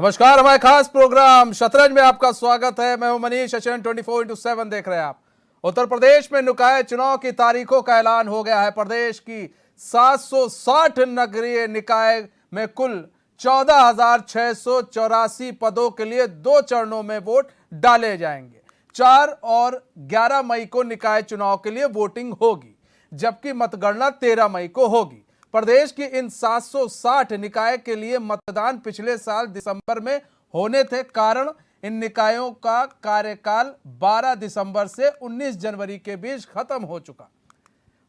नमस्कार, हमारे खास प्रोग्राम शतरंज में आपका स्वागत है। मैं हूं मनीष। एशियन 24x7 देख रहे हैं आप। उत्तर प्रदेश में निकाय चुनाव की तारीखों का ऐलान हो गया है। प्रदेश की 760 नगरीय निकाय में कुल 14,684 पदों के लिए 2 चरणों में वोट डाले जाएंगे। 4 और 11 मई को निकाय चुनाव के लिए वोटिंग होगी, जबकि मतगणना 13 मई को होगी। प्रदेश की इन 760 निकाय के लिए मतदान पिछले साल दिसंबर में होने थे। कारण इन निकायों का कार्यकाल 12 दिसंबर से 19 जनवरी के बीच खत्म हो चुका।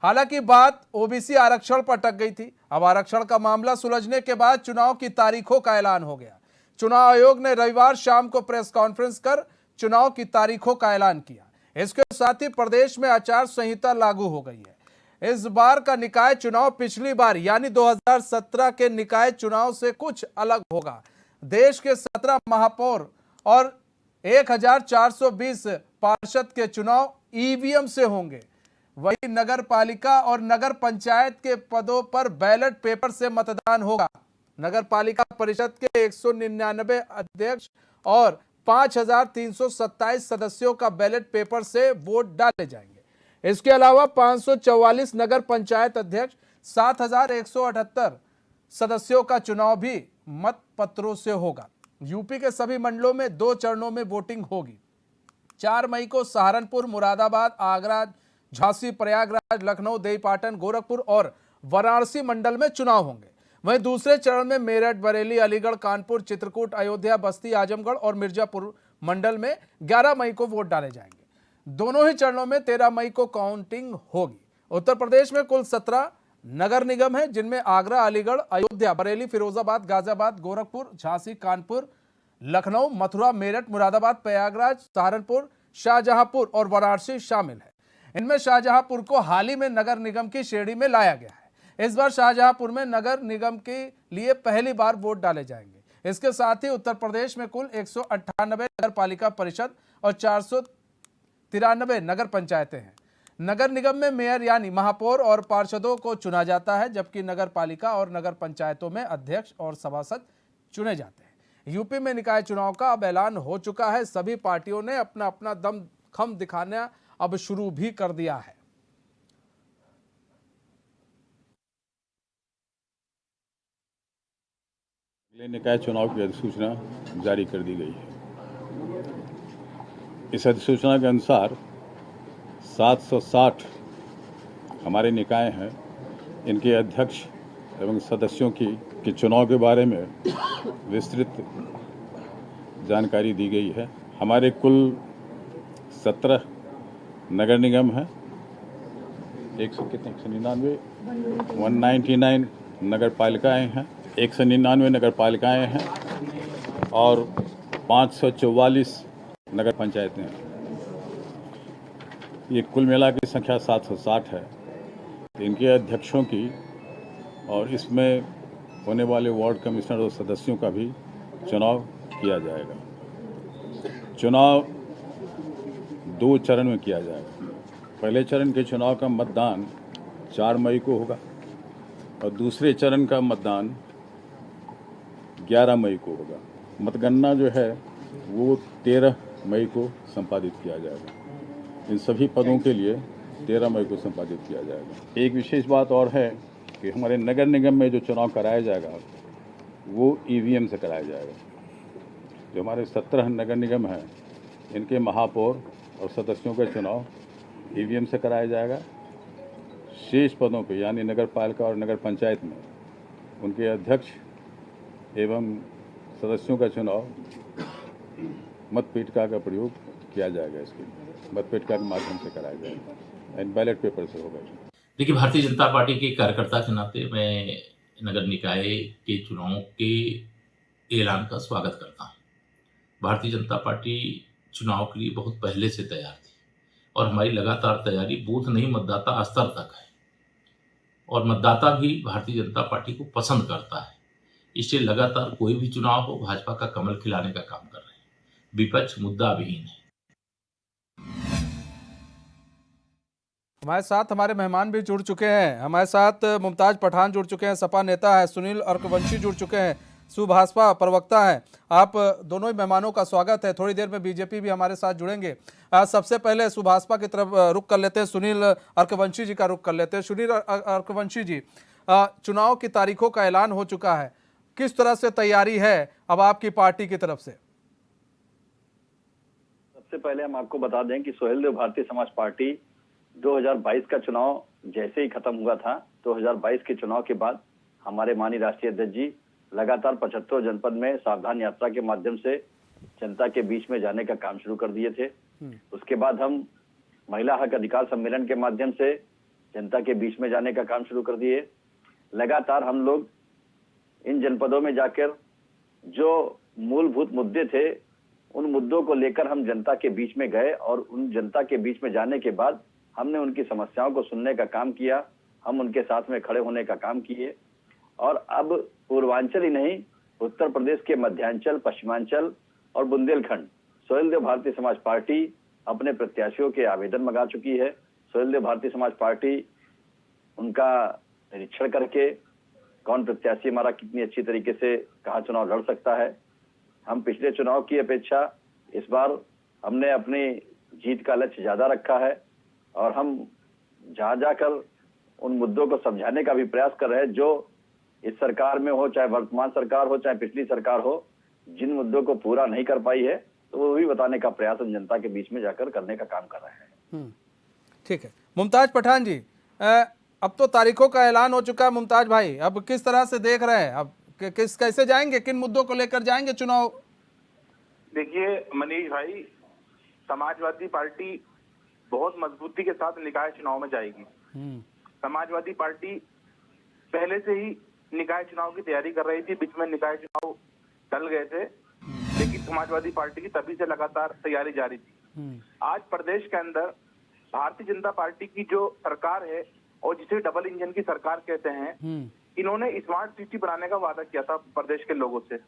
हालांकि बात ओबीसी आरक्षण पर अटक गई थी। अब आरक्षण का मामला सुलझने के बाद चुनाव की तारीखों का ऐलान हो गया। चुनाव आयोग ने रविवार शाम को प्रेस कॉन्फ्रेंस कर चुनाव की तारीखों का ऐलान किया। इसके साथ ही प्रदेश में आचार संहिता लागू हो गई है। इस बार का निकाय चुनाव पिछली बार यानी 2017 के निकाय चुनाव से कुछ अलग होगा। देश के 17 महापौर और 1420 पार्षद के चुनाव ईवीएम से होंगे। वहीं नगर पालिका और नगर पंचायत के पदों पर बैलेट पेपर से मतदान होगा। नगर पालिका परिषद के 199 अध्यक्ष और 5327 सदस्यों का बैलेट पेपर से वोट डाले जाएंगे। इसके अलावा 544 नगर पंचायत अध्यक्ष, 7178 सदस्यों का चुनाव भी मत पत्रों से होगा। यूपी के सभी मंडलों में 2 चरणों में वोटिंग होगी। 4 मई को सहारनपुर, मुरादाबाद, आगरा, झांसी, प्रयागराज, लखनऊ, देवीपाटन, गोरखपुर और वाराणसी मंडल में चुनाव होंगे। वहीं दूसरे चरण में मेरठ, बरेली, अलीगढ़, कानपुर, चित्रकूट, अयोध्या, बस्ती, आजमगढ़ और मिर्जापुर मंडल में 11 मई को वोट डाले जाएंगे। दोनों ही चरणों में 13 मई को काउंटिंग होगी। उत्तर प्रदेश में कुल 17 नगर निगम हैं, जिनमें आगरा, अलीगढ़, अयोध्या, बरेली, फिरोजाबाद, गाजियाबाद, गोरखपुर, झांसी, कानपुर, लखनऊ, मथुरा, मेरठ, मुरादाबाद, प्रयागराज, सहारनपुर, शाहजहांपुर और वाराणसी शामिल है। इनमें शाहजहांपुर को हाल ही में नगर निगम की श्रेणी में लाया गया है। इस बार शाहजहांपुर में नगर निगम के लिए पहली बार वोट डाले जाएंगे। इसके साथ ही उत्तर प्रदेश में कुल 198 नगर पालिका परिषद और 493 नगर पंचायतें हैं। नगर निगम में मेयर यानी महापौर और पार्षदों को चुना जाता है, जबकि नगर पालिका और नगर पंचायतों में अध्यक्ष और सभासद चुने जाते हैं। यूपी में निकाय चुनाव का अब ऐलान हो चुका है। सभी पार्टियों ने अपना अपना दमखम दिखाना अब शुरू भी कर दिया है। अगले निकाय चुनाव की अधिसूचना जारी कर दी गई है। इस अधिसूचना के अनुसार 760 हमारे निकाय हैं, इनके अध्यक्ष एवं सदस्यों की चुनाव के बारे में विस्तृत जानकारी दी गई है। हमारे कुल 17 नगर निगम हैं, 199 नगर पालिकाएँ हैं, 199 नगर पालिकाएँ हैं और 544 नगर पंचायतें हैं। ये कुल मिला की संख्या 760 है। इनके अध्यक्षों की और इसमें होने वाले वार्ड कमिश्नर और सदस्यों का भी चुनाव किया जाएगा। चुनाव 2 चरण में किया जाएगा। पहले चरण के चुनाव का मतदान 4 मई को होगा और दूसरे चरण का मतदान 11 मई को होगा। मतगणना जो है वो 13 मई को संपादित किया जाएगा। इन सभी पदों के लिए 13 मई को संपादित किया जाएगा। एक विशेष बात और है कि हमारे नगर निगम में जो चुनाव कराया जाएगा वो ईवीएम से कराया जाएगा। जो हमारे 17 नगर निगम हैं, इनके महापौर और सदस्यों का चुनाव ईवीएम से कराया जाएगा। शेष पदों पे यानी नगर पालिका और नगर पंचायत में उनके अध्यक्ष एवं सदस्यों का चुनाव मतपेटिका का प्रयोग किया जाएगा। इसके मतपेटिका के माध्यम से कराया जाएगा एंड बैलेट पेपर से होगा। देखिए, भारतीय जनता पार्टी के कार्यकर्ता के नाते मैं नगर निकाय के चुनाव के ऐलान का स्वागत करता हूँ। भारतीय जनता पार्टी चुनाव के लिए बहुत पहले से तैयार थी और हमारी लगातार तैयारी बूथ नहीं मतदाता स्तर तक है और मतदाता भी भारतीय जनता पार्टी को पसंद करता है। इससे लगातार कोई भी चुनाव हो, भाजपा का कमल खिलाने का काम कर रहे हैं। विपक्ष मुद्दा विहीन है। हमारे साथ हमारे मेहमान भी जुड़ चुके हैं। हमारे साथ मुमताज पठान जुड़ चुके हैं, सपा नेता है। सुनील अर्कवंशी जुड़ चुके हैं, सुभाषपा प्रवक्ता हैं। आप दोनों ही मेहमानों का स्वागत है। थोड़ी देर में बीजेपी भी हमारे साथ जुड़ेंगे। सबसे पहले सुभाषपा की तरफ रुख कर लेते हैं, सुनील अर्कवंशी जी का रुख कर लेते हैं। सुनील अर्कवंशी जी, चुनाव की तारीखों का ऐलान हो चुका है, किस तरह से तैयारी है अब आपकी पार्टी की तरफ से? सबसे पहले हम आपको बता दें कि सोहेलदेव भारतीय समाज पार्टी 2022 का चुनाव जैसे ही खत्म हुआ था, 2022 के चुनाव के बाद हमारे माननीय राष्ट्रीय अध्यक्ष जी लगातार 75 जनपद में सावधान यात्रा के माध्यम से जनता के बीच में जाने का काम शुरू कर दिए थे। उसके बाद हम महिला हक अधिकार सम्मेलन के माध्यम से जनता के बीच में जाने का काम शुरू कर दिए। लगातार हम लोग इन जनपदों में जाकर जो मूलभूत मुद्दे थे उन मुद्दों को लेकर हम जनता के बीच में गए और उन जनता के बीच में जाने के बाद हमने उनकी समस्याओं को सुनने का काम किया, हम उनके साथ में खड़े होने का काम किए। और अब पूर्वांचल ही नहीं, उत्तर प्रदेश के मध्यांचल, पश्चिमांचल और बुंदेलखंड सोहेलदेव भारतीय समाज पार्टी अपने प्रत्याशियों के आवेदन मंगा चुकी है। सोहेलदेव भारतीय समाज पार्टी उनका निरीक्षण करके कौन प्रत्याशी हमारा कितनी अच्छी तरीके से कहाँ चुनाव लड़ सकता है। हम पिछले चुनाव की अपेक्षा इस बार हमने अपनी जीत का लक्ष्य ज्यादा रखा है और हम जहां जाकर उन मुद्दों को समझाने का भी प्रयास कर रहे हैं जो इस सरकार में हो, चाहे वर्तमान सरकार हो, चाहे पिछली सरकार हो, जिन मुद्दों को पूरा नहीं कर पाई है तो वो भी बताने का प्रयास हम जनता के बीच में जाकर करने का काम कर रहे हैं। ठीक है। मुमताज पठान जी, अब तो तारीखों का ऐलान हो चुका है। मुमताज भाई, अब किस तरह से देख रहे हैं, अब कैसे जाएंगे, किन मुद्दों को लेकर जाएंगे चुनाव? देखिए मनीष भाई, समाजवादी पार्टी बहुत मजबूती के साथ निकाय चुनाव में जाएगी। समाजवादी पार्टी पहले से ही निकाय चुनाव की तैयारी कर रही थी, बीच में निकाय चुनाव टल गए थे, लेकिन समाजवादी पार्टी की तभी से लगातार तैयारी जारी थी। आज प्रदेश के अंदर भारतीय जनता पार्टी की जो सरकार है और जिसे डबल इंजन की सरकार कहते हैं, इन्होंने स्मार्ट सिटी बनाने का वादा किया था प्रदेश के लोगों से।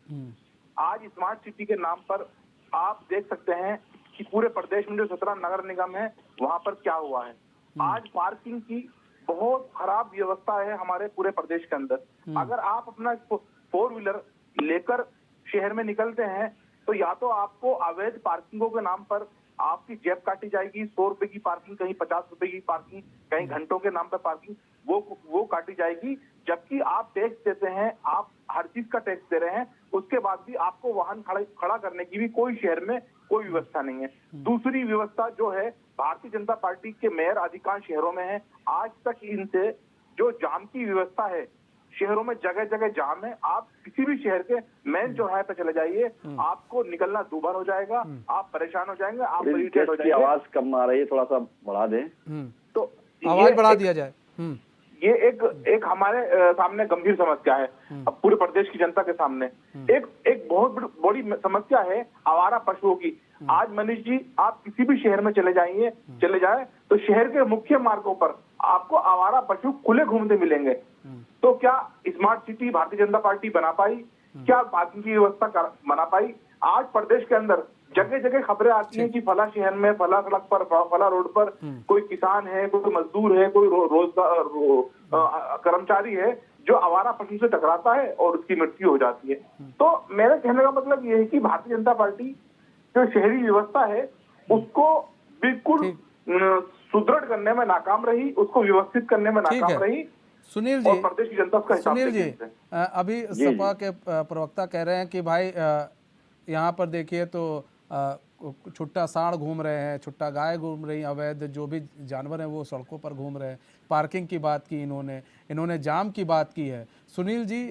आज स्मार्ट सिटी के नाम पर आप देख सकते हैं कि पूरे प्रदेश में जो 17 नगर निगम है वहां पर क्या हुआ है। आज पार्किंग की बहुत खराब व्यवस्था है हमारे पूरे प्रदेश के अंदर। अगर आप अपना 4 व्हीलर लेकर शहर में निकलते हैं तो या तो आपको अवैध पार्किंगों के नाम पर आपकी जेब काटी जाएगी, 100 रुपए की पार्किंग, कहीं 50 रुपए की पार्किंग, कहीं घंटों के नाम पर पार्किंग, वो काटी जाएगी। जबकि आप टैक्स देते हैं, आप हर चीज का टैक्स दे रहे हैं, उसके बाद भी आपको वाहन खड़ा करने की भी कोई शहर में कोई व्यवस्था नहीं है। दूसरी व्यवस्था जो है भारतीय जनता पार्टी के मेयर अधिकांश शहरों में है। आज तक इनसे जो जाम की व्यवस्था है, शहरों में जगह जगह जाम है। आप किसी भी शहर के मेन चौराहे पे चले जाइए, आपको निकलना दूभर हो जाएगा, आप परेशान हो जाएंगे, आप इरिटेट हो जाएंगे। आवाज कम आ रही है, थोड़ा सा बढ़ा दें। तो आवाज बढ़ा दिया जाए। ये एक हमारे सामने गंभीर समस्या है, अब पूरे प्रदेश की जनता के सामने एक बहुत बड़ी समस्या है आवारा पशुओं की। आज मनीष जी, आप किसी भी शहर में चले जाए तो शहर के मुख्य मार्गों पर आपको आवारा पशु खुले घूमते मिलेंगे। तो क्या smart city Bharatiya Janata party बना पाई? क्या पार्किंग की व्यवस्था बना पाई? आज प्रदेश के अंदर जगह जगह खबरें आती हैं कि फला शहर में, फला सड़क पर, फला रोड पर कोई किसान है, कोई मजदूर है, कोई रोजगार कर्मचारी है जो आवारा पशु से टकराता है और उसकी मृत्यु हो जाती है। तो मेरे कहने का मतलब ये है कि भारतीय जनता पार्टी जो शहरी व्यवस्था है उसको बिल्कुल सुदृढ़ करने में नाकाम रही, उसको व्यवस्थित करने में नाकाम रही। सुनील जी, प्रदेश की जनता उसका हिसाब सुनील जी, अभी सपा के प्रवक्ता कह रहे हैं कि भाई यहाँ पर देखिए तो छुट्टा सांड घूम रहे हैं, छुट्टा गाय घूम रही, अवैध जो भी जानवर हैं वो सड़कों पर घूम रहे हैं। पार्किंग की बात की इन्होंने जाम की बात की है। सुनील जी,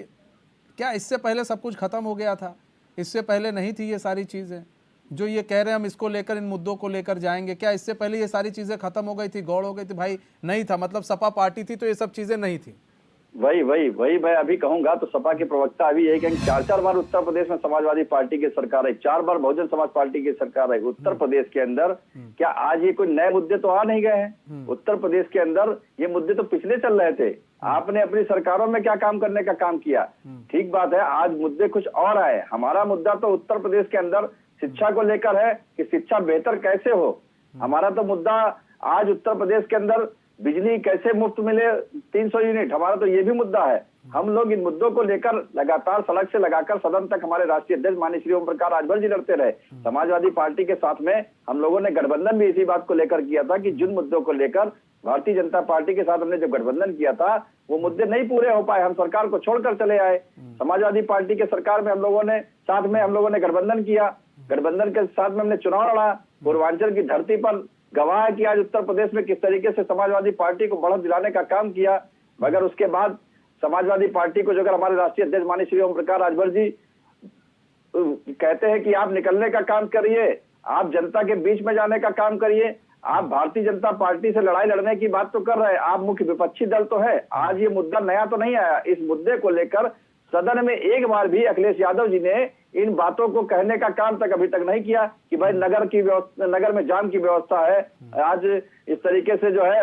क्या इससे पहले सब कुछ खत्म हो गया था? इससे पहले नहीं थी ये सारी चीज़ें जो ये कह रहे हैं हम इसको लेकर, इन मुद्दों को लेकर जाएंगे? क्या इससे पहले ये सारी चीज़ें खत्म हो गई थी, गौड़ हो गई थी? भाई नहीं था, मतलब सपा पार्टी थी तो ये सब चीज़ें नहीं थी। वही मैं अभी कहूंगा तो सपा के प्रवक्ता अभी यही कहेंगे, 4 बार उत्तर प्रदेश में समाजवादी पार्टी की सरकार है, 4 बार बहुजन समाज पार्टी की सरकार है। उत्तर प्रदेश के अंदर क्या आज ये कोई नए मुद्दे तो आ नहीं गए हैं? उत्तर प्रदेश के अंदर ये मुद्दे तो पिछले चल रहे थे। आपने अपनी सरकारों में क्या काम करने का काम किया? ठीक बात है, आज मुद्दे कुछ और आए। हमारा मुद्दा तो उत्तर प्रदेश के अंदर शिक्षा को लेकर है कि शिक्षा बेहतर कैसे हो। हमारा तो मुद्दा आज उत्तर प्रदेश के अंदर बिजली कैसे मुफ्त मिले 300 यूनिट, हमारा तो ये भी मुद्दा है। हम लोग इन मुद्दों को लेकर लगातार सड़क से लगाकर सदन तक हमारे राष्ट्रीय अध्यक्ष माननीय श्री ओम प्रकाश राजभर जी लड़ते रहे। समाजवादी पार्टी के साथ में हम लोगों ने गठबंधन भी इसी बात को लेकर किया था कि जिन मुद्दों को लेकर भारतीय जनता पार्टी के साथ हमने जब गठबंधन किया था वो मुद्दे नहीं पूरे हो पाए, हम सरकार को छोड़कर चले आए। समाजवादी पार्टी के सरकार में हम लोगों ने गठबंधन किया, गठबंधन के साथ में हमने चुनाव लड़ा। पूर्वांचल की धरती पर गवाह है कि आज उत्तर प्रदेश में किस तरीके से समाजवादी पार्टी को बढ़त दिलाने का काम किया। मगर उसके बाद समाजवादी पार्टी को जो अगर हमारे राष्ट्रीय अध्यक्ष माननीय श्री ओम प्रकाश राजभर जी कहते हैं कि आप निकलने का काम करिए, आप जनता के बीच में जाने का काम करिए, आप भारतीय जनता पार्टी से लड़ाई लड़ने की बात तो कर रहे हैं, आप मुख्य विपक्षी दल तो है। आज ये मुद्दा नया तो नहीं आया। इस मुद्दे को लेकर सदन में एक बार भी अखिलेश यादव जी ने इन बातों को कहने का काम तक अभी तक नहीं किया कि भाई नगर में जाम की व्यवस्था है। आज इस तरीके से जो है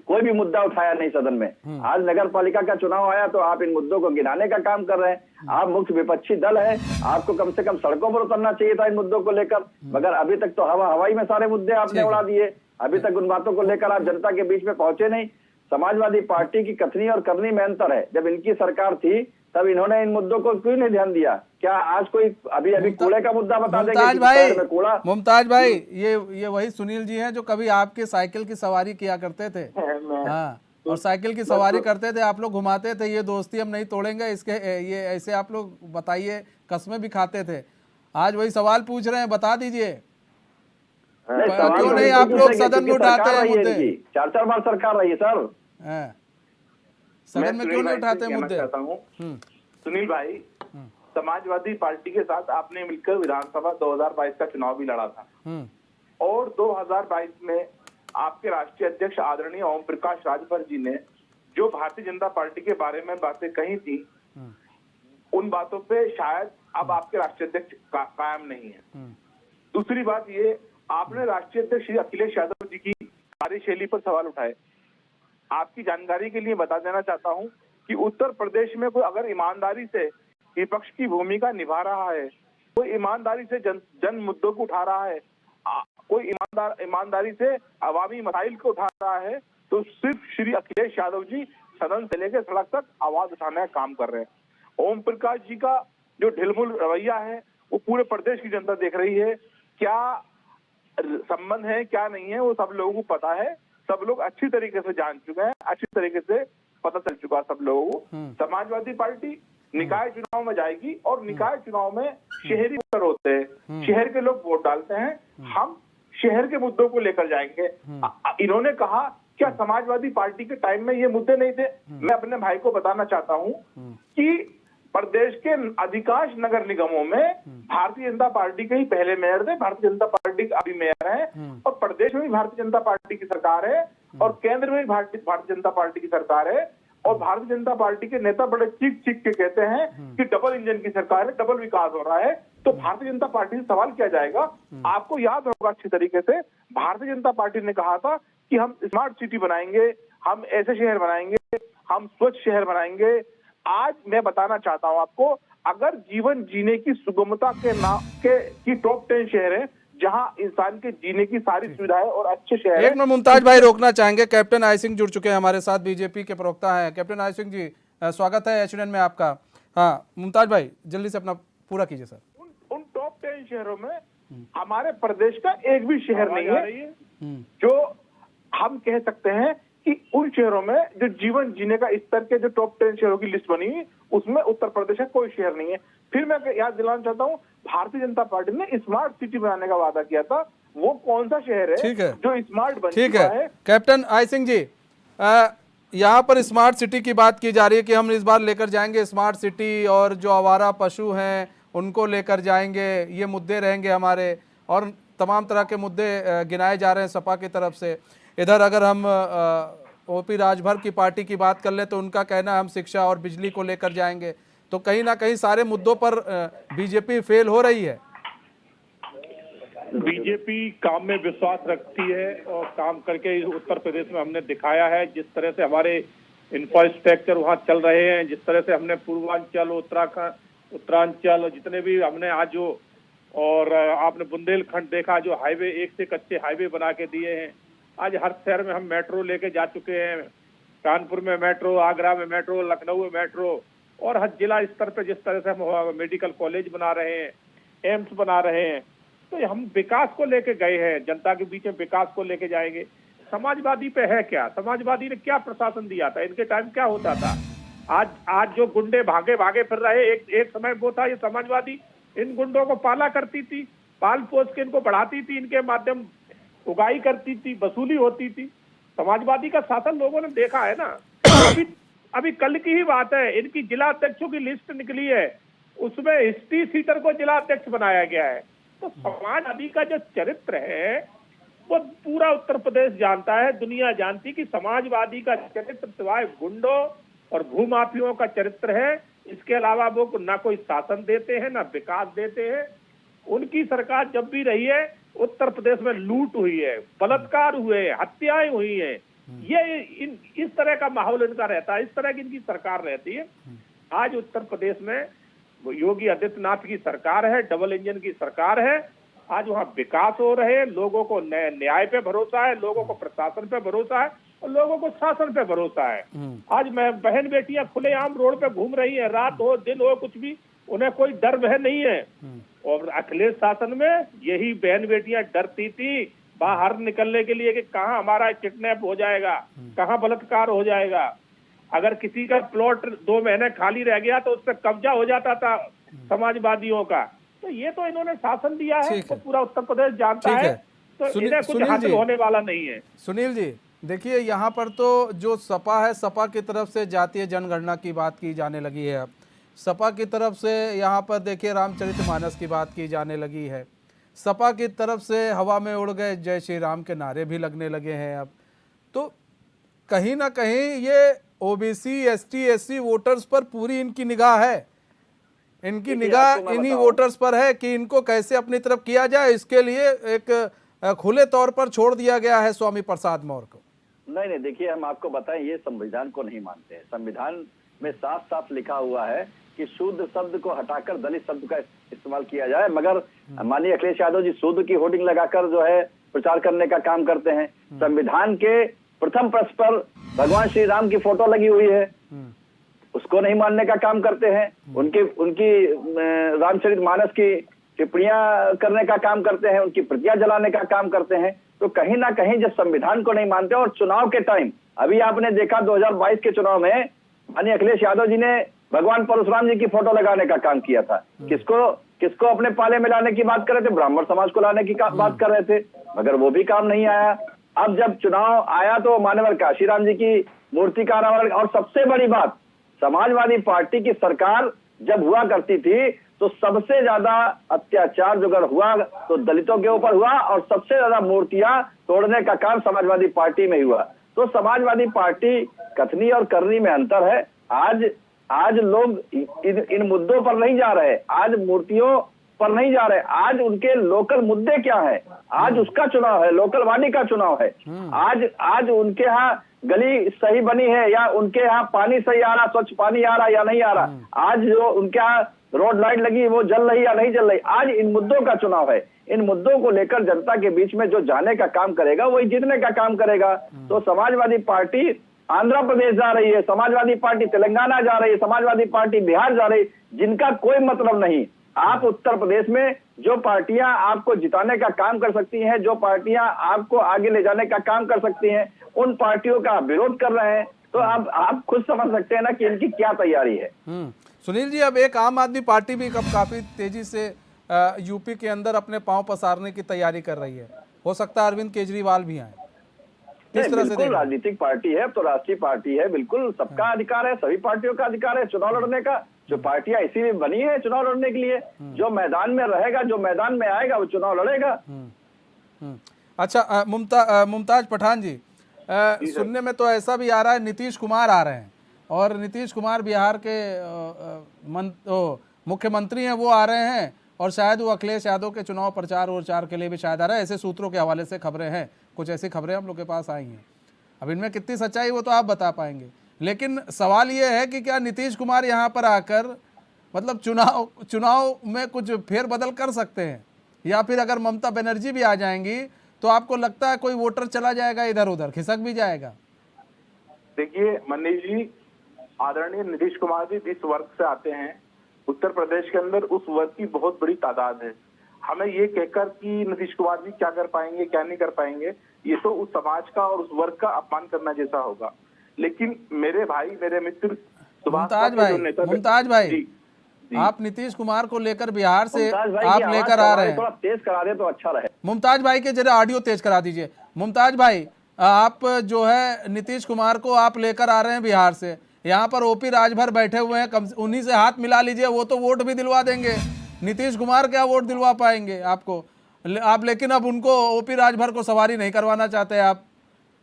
कोई भी मुद्दा उठाया नहीं सदन में। आज नगर पालिका का चुनाव आया तो आप इन मुद्दों को गिनाने का काम कर रहे हैं। आप मुख्य विपक्षी दल है, आपको कम से कम सड़कों पर उतरना चाहिए था इन मुद्दों को लेकर, मगर अभी तक तो हवाई में सारे मुद्दे आपने उड़ा दिए। अभी तक उन बातों को लेकर आप जनता के बीच में पहुंचे नहीं। समाजवादी पार्टी की कथनी और करनी में अंतर है। जब इनकी सरकार थी तब इन्होंने इन मुद्दों को क्यों नहीं ध्यान दिया? क्या आज कोई अभी कूड़े का मुद्दा बता देंगे? मुमताज भाई, ये वही सुनील जी हैं जो कभी आपके साइकिल की सवारी किया करते थे। हाँ, और साइकिल की सवारी करते थे, आप लोग घुमाते थे, ये दोस्ती हम नहीं तोड़ेंगे, इसके ये ऐसे आप लोग बताइए कस्में भी खाते थे। आज वही सवाल पूछ रहे हैं, बता दीजिए क्यों नहीं आप लोग सदन में उठाते हैं मुद्दे? 4 बार सरकार रही है सर, सदन में क्यों नहीं उठाते मुद्दे? सुनील भाई, समाजवादी पार्टी के साथ आपने मिलकर विधानसभा 2022 का चुनाव भी लड़ा था और 2022 में आपके राष्ट्रीय अध्यक्ष आदरणीय ओम प्रकाश राजभर जी ने जो भारतीय जनता पार्टी के बारे में बातें कही थी उन बातों पे शायद अब आपके राष्ट्रीय अध्यक्ष कायम नहीं है। दूसरी बात ये, आपने राष्ट्रीय अध्यक्ष श्री अखिलेश यादव जी की कार्यशैली पर सवाल उठाए। आपकी जानकारी के लिए बता देना चाहता हूं कि उत्तर प्रदेश में कोई अगर ईमानदारी से विपक्ष की भूमिका निभा रहा है, कोई ईमानदारी से जन मुद्दों को उठा रहा है, कोई ईमानदारी से अवामी मसाइल को उठा रहा है, तो सिर्फ श्री अखिलेश यादव जी सदन से लेकर सड़क तक आवाज उठाने का काम कर रहे हैं। ओम प्रकाश जी का जो ढिलमुल रवैया है वो पूरे प्रदेश की जनता देख रही है। क्या संबंध है क्या नहीं है वो सब लोगों को पता है, सब लोग अच्छी तरीके से जान चुके हैं, अच्छी तरीके से पता चल चुका है सब लोगों को। समाजवादी पार्टी निकाय चुनाव में जाएगी और निकाय चुनाव में शहरी वोटर होते हैं, शहर के लोग वोट डालते हैं, हम शहर के मुद्दों को लेकर जाएंगे। इन्होंने कहा क्या समाजवादी पार्टी के टाइम में ये मुद्दे नहीं थे? मैं अपने भाई को बताना चाहता हूं कि प्रदेश के अधिकांश नगर निगमों में भारतीय जनता पार्टी के ही पहले मेयर थे, भारतीय जनता पार्टी के अभी मेयर हैं और प्रदेश में भी भारतीय जनता पार्टी की सरकार है और केंद्र में भी भारतीय जनता पार्टी की सरकार है और भारतीय जनता पार्टी के नेता बड़े चीख के कहते हैं कि डबल इंजन की सरकार है, डबल विकास हो रहा है। तो भारतीय जनता पार्टी से सवाल किया जाएगा। आपको याद होगा अच्छी तरीके से भारतीय जनता पार्टी ने कहा था कि हम स्मार्ट सिटी बनाएंगे, हम ऐसे शहर बनाएंगे, हम स्वच्छ शहर बनाएंगे। आज मैं बताना चाहता हूं आपको, अगर जीवन जीने की सुगमता की टॉप 10 शहर है जहां इंसान के जीने की सारी सुविधाएं और अच्छे शहर। एक मिनट मुमताज भाई रोकना चाहेंगे, कैप्टन आई सिंह जुड़ चुके हैं हमारे साथ, बीजेपी के प्रवक्ता हैं। कैप्टन आई सिंह जी, स्वागत है एचएनएन में आपका। हाँ मुमताज भाई जल्दी से अपना पूरा कीजिए सर। उन टॉप 10 शहरों में हमारे प्रदेश का एक भी शहर नहीं है जो हम कह सकते हैं कि उन शहरों में जो जीवन जीने का स्तर के जो टॉप 10 शहरों की लिस्ट बनी हुई उसमें उत्तर प्रदेश का कोई शहर नहीं है। फिर मैं याद दिलाना चाहता हूं, भारतीय जनता पार्टी ने स्मार्ट सिटी बनाने का वादा किया था, वो कौन सा शहर है जो स्मार्ट बन चुका है? कैप्टन आई सिंह जी, यहाँ पर स्मार्ट सिटी की बात की जा रही है कि हम इस बार लेकर जाएंगे स्मार्ट सिटी और जो आवारा पशु हैं उनको लेकर जाएंगे, ये मुद्दे रहेंगे हमारे, और तमाम तरह के मुद्दे गिनाए जा रहे हैं सपा की तरफ से। इधर अगर हम ओपी राजभर की पार्टी की बात कर ले तो उनका कहना है हम शिक्षा और बिजली को लेकर जाएंगे। तो कहीं ना कहीं सारे मुद्दों पर बीजेपी फेल हो रही है। बीजेपी काम में विश्वास रखती है और काम करके उत्तर प्रदेश में हमने दिखाया है। जिस तरह से हमारे इंफ्रास्ट्रक्चर वहाँ चल रहे हैं, जिस तरह से हमने पूर्वांचल, उत्तरांचल जितने भी हमने आज जो, और आपने बुंदेलखंड देखा जो हाईवे, एक से एक अच्छे हाईवे बना के दिए हैं। आज हर शहर में हम मेट्रो लेके जा चुके हैं। कानपुर में मेट्रो, आगरा में मेट्रो, लखनऊ में मेट्रो, और हर जिला स्तर पे जिस तरह से हम मेडिकल कॉलेज बना रहे हैं, एम्स बना रहे हैं, तो हम विकास को लेके गए हैं, जनता के बीच में विकास को लेके जाएंगे। समाजवादी पे है क्या? समाजवादी ने क्या प्रशासन दिया था? इनके टाइम क्या होता था? आज जो गुंडे भागे फिर रहे, एक समय वो था, ये समाजवादी इन गुंडों को पाला करती थी, पाल पोस के इनको बढ़ाती थी, इनके माध्यम उगाई करती थी, वसूली होती थी। समाजवादी का शासन लोगों ने देखा है ना। अभी कल की ही बात है, इनकी जिला अध्यक्षों की लिस्ट निकली है, उसमें हिस्ट्री सीटर को जिला अध्यक्ष बनाया गया है। तो समाजवादी का जो चरित्र है वो पूरा उत्तर प्रदेश जानता है, दुनिया जानती कि समाजवादी का चरित्र सिवाय गुंडों और भूमाफियों का चरित्र है। इसके अलावा वो ना कोई शासन देते हैं, ना विकास देते हैं। उनकी सरकार जब भी रही है, उत्तर प्रदेश में लूट हुई है, बलात्कार हुए, हत्याएं हुई हैं। ये इस तरह का माहौल इनका रहता है, इस तरह की इनकी सरकार रहती है। आज उत्तर प्रदेश में योगी आदित्यनाथ की सरकार है, डबल इंजन की सरकार है। आज वहाँ विकास हो रहे हैं, लोगों को न्याय पे भरोसा है, लोगों को प्रशासन पे भरोसा है, और लोगों को शासन पे भरोसा है। आज मैं बहन बेटियां खुलेआम रोड पे घूम रही हैं, रात हो दिन हो कुछ भी, उन्हें कोई डर भय नहीं है। और अखिलेश शासन में यही बहन बेटियां डरती थी बाहर निकलने के लिए कि कहाँ हमारा किडनैप हो जाएगा, कहाँ बलात्कार हो जाएगा। अगर किसी का प्लॉट 2 महीने खाली रह गया तो उस पर कब्जा हो जाता था समाजवादियों का। तो ये तो इन्होंने शासन दिया है, तो पूरा उत्तर प्रदेश जानता है, तो इन्हें कुछ हासिल होने वाला नहीं है। सुनील जी देखिए, यहाँ पर तो जो सपा है, सपा की तरफ से जातीय जनगणना की बात की जाने लगी है। अब सपा की तरफ से यहाँ पर देखिए रामचरितमानस की बात की जाने लगी है। सपा की तरफ से हवा में उड़ गए जय श्री राम के नारे भी लगने लगे हैं। अब तो कहीं ना कहीं ये ओबीसी, एसटी, एससी वोटर्स पर पूरी इनकी निगाह है, इनकी निगाह इन्हीं वोटर्स पर है कि इनको कैसे अपनी तरफ किया जाए। इसके लिए एक खुले तौर पर छोड़ दिया गया है स्वामी प्रसाद मौर्य को। नहीं, देखिए, हम आपको बताएं, ये संविधान को नहीं मानते हैं। संविधान में साफ साफ लिखा हुआ है कि शूद्र शब्द को हटाकर दलित शब्द का इस्तेमाल किया जाए। मगर माननीय अखिलेश यादव जी शूद्र की होर्डिंग लगाकर जो है प्रचार करने का काम करते हैं। संविधान के प्रथम पृष्ठ पर भगवान श्री राम की फोटो लगी हुई है, उसको नहीं मानने का काम करते हैं। उनकी रामचरितमानस की टिप्पणियां करने का काम करते हैं, उनकी प्रतियां जलाने का काम करते हैं। तो कहीं ना कहीं जब संविधान को नहीं मानते, और चुनाव के टाइम अभी आपने देखा 2022 के चुनाव में माननीय अखिलेश यादव जी ने भगवान परशुराम जी की फोटो लगाने का काम किया था। किसको अपने पाले में लाने की बात कर रहे थे? ब्राह्मण समाज को लाने की बात कर रहे थे, मगर वो भी काम नहीं आया। अब जब चुनाव आया तो मानवर काशीराम जी की मूर्ति का अनावरण, और सबसे बड़ी बात, समाजवादी पार्टी की सरकार जब हुआ करती थी तो सबसे ज्यादा अत्याचार जो अगर हुआ तो दलितों के ऊपर हुआ, और सबसे ज्यादा मूर्तियां तोड़ने का काम समाजवादी पार्टी में हुआ। तो समाजवादी पार्टी कथनी और करनी में अंतर है। आज लोग इन मुद्दों पर नहीं जा रहे, आज मूर्तियों पर नहीं जा रहे, आज उनके लोकल मुद्दे क्या है, आज उसका चुनाव है, लोकल वादी का चुनाव है। आज उनके यहाँ गली सही बनी है, या उनके यहाँ पानी सही आ रहा, स्वच्छ पानी आ रहा या नहीं आ रहा, आज जो उनके यहाँ रोड लाइट लगी वो जल रही या नहीं जल रही, आज इन मुद्दों का चुनाव है। इन मुद्दों को लेकर जनता के बीच में जो जाने का काम करेगा वही जीतने का काम करेगा। तो समाजवादी पार्टी आंध्र प्रदेश जा रही है, समाजवादी पार्टी तेलंगाना जा रही है, समाजवादी पार्टी बिहार जा रही है, जिनका कोई मतलब नहीं। आप उत्तर प्रदेश में जो पार्टियां आपको जिताने का काम कर सकती हैं, जो पार्टियां आपको आगे ले जाने का काम कर सकती हैं, उन पार्टियों का विरोध कर रहे हैं। तो आप खुद समझ सकते हैं ना कि इनकी क्या तैयारी है। सुनील जी, अब एक आम आदमी पार्टी भी काफी तेजी से यूपी के अंदर अपने पांव पसारने की तैयारी कर रही है। हो सकता है अरविंद केजरीवाल भी आए। किस तरह से? बिल्कुल राजनीतिक पार्टी है तो राष्ट्रीय पार्टी है, बिल्कुल सबका अधिकार है, सभी पार्टियों का अधिकार है चुनाव लड़ने का। जो पार्टियां इसीलिए बनी है चुनाव लड़ने के लिए, जो मैदान में रहेगा, जो मैदान में आएगा वो चुनाव लड़ेगा। अच्छा, मुमताज पठान जी, सुनने में तो ऐसा भी आ रहा है नीतीश कुमार आ रहे हैं, और नीतीश कुमार बिहार के मुख्यमंत्री हैं, वो आ रहे हैं, और शायद वो अखिलेश यादव के चुनाव प्रचार के लिए भी शायद आ रहा है। ऐसे सूत्रों के हवाले से खबरें हैं, कुछ ऐसी खबरें हम लोग के पास आई हैं। अब इनमें कितनी सच्चाई वो तो आप बता पाएंगे, लेकिन सवाल ये है कि क्या नीतीश कुमार यहाँ पर आकर मतलब चुनाव में कुछ फेरबदल कर सकते हैं, या फिर अगर ममता बनर्जी भी आ जाएंगी तो आपको लगता है कोई वोटर चला जाएगा इधर उधर, खिसक भी जाएगा? देखिए मनीष जी, आदरणीय नीतीश कुमार जी जिस वर्ग से आते हैं उत्तर प्रदेश के अंदर, उस वर्ग की बहुत बड़ी तादाद है। हमें ये कहकर कि नीतीश कुमार जी क्या कर पाएंगे क्या नहीं कर पाएंगे, ये तो उस समाज का और उस वर्ग का अपमान करना जैसा होगा। लेकिन मेरे भाई, मेरे मित्र मुमताज भाई, आप नीतीश कुमार को लेकर बिहार से आप लेकर आ रहे हैं, थोड़ा तेज करा दे तो अच्छा रहे। मुमताज भाई के जरा ऑडियो तेज करा दीजिए। मुमताज भाई, आप जो है नीतीश कुमार को आप लेकर आ रहे हैं बिहार से, यहाँ पर ओपी राजभर बैठे हुए हैं, उन्हीं से हाथ मिला लीजिए, वो तो वोट भी दिलवा देंगे। नीतीश कुमार क्या वोट दिलवा पाएंगे आपको? आप लेकिन अब उनको, ओपी राजभर को सवारी नहीं करवाना चाहते आप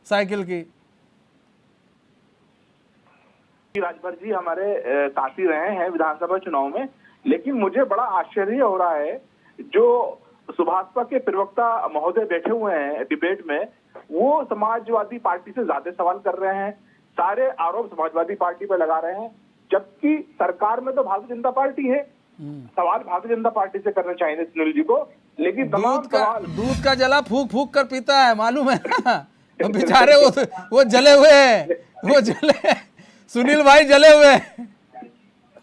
साइकिल की। राजभर जी हमारे साथी रहे हैं विधानसभा चुनाव में, लेकिन मुझे बड़ा आश्चर्य हो रहा है जो सुभाषपा के प्रवक्ता महोदय बैठे हुए हैं डिबेट में, वो समाजवादी पार्टी से ज्यादा सवाल कर रहे हैं, सारे आरोप समाजवादी पार्टी पर लगा रहे हैं, जबकि सरकार में तो भारतीय जनता पार्टी है। सवाल भारतीय जनता पार्टी से करना चाहिए सुनील जी को, लेकिन दूध का जला फूक फूक कर पीता है, मालूम है ना? बेचारे वो जले हुए हैं, वो जले, सुनील भाई जले हुए हैं।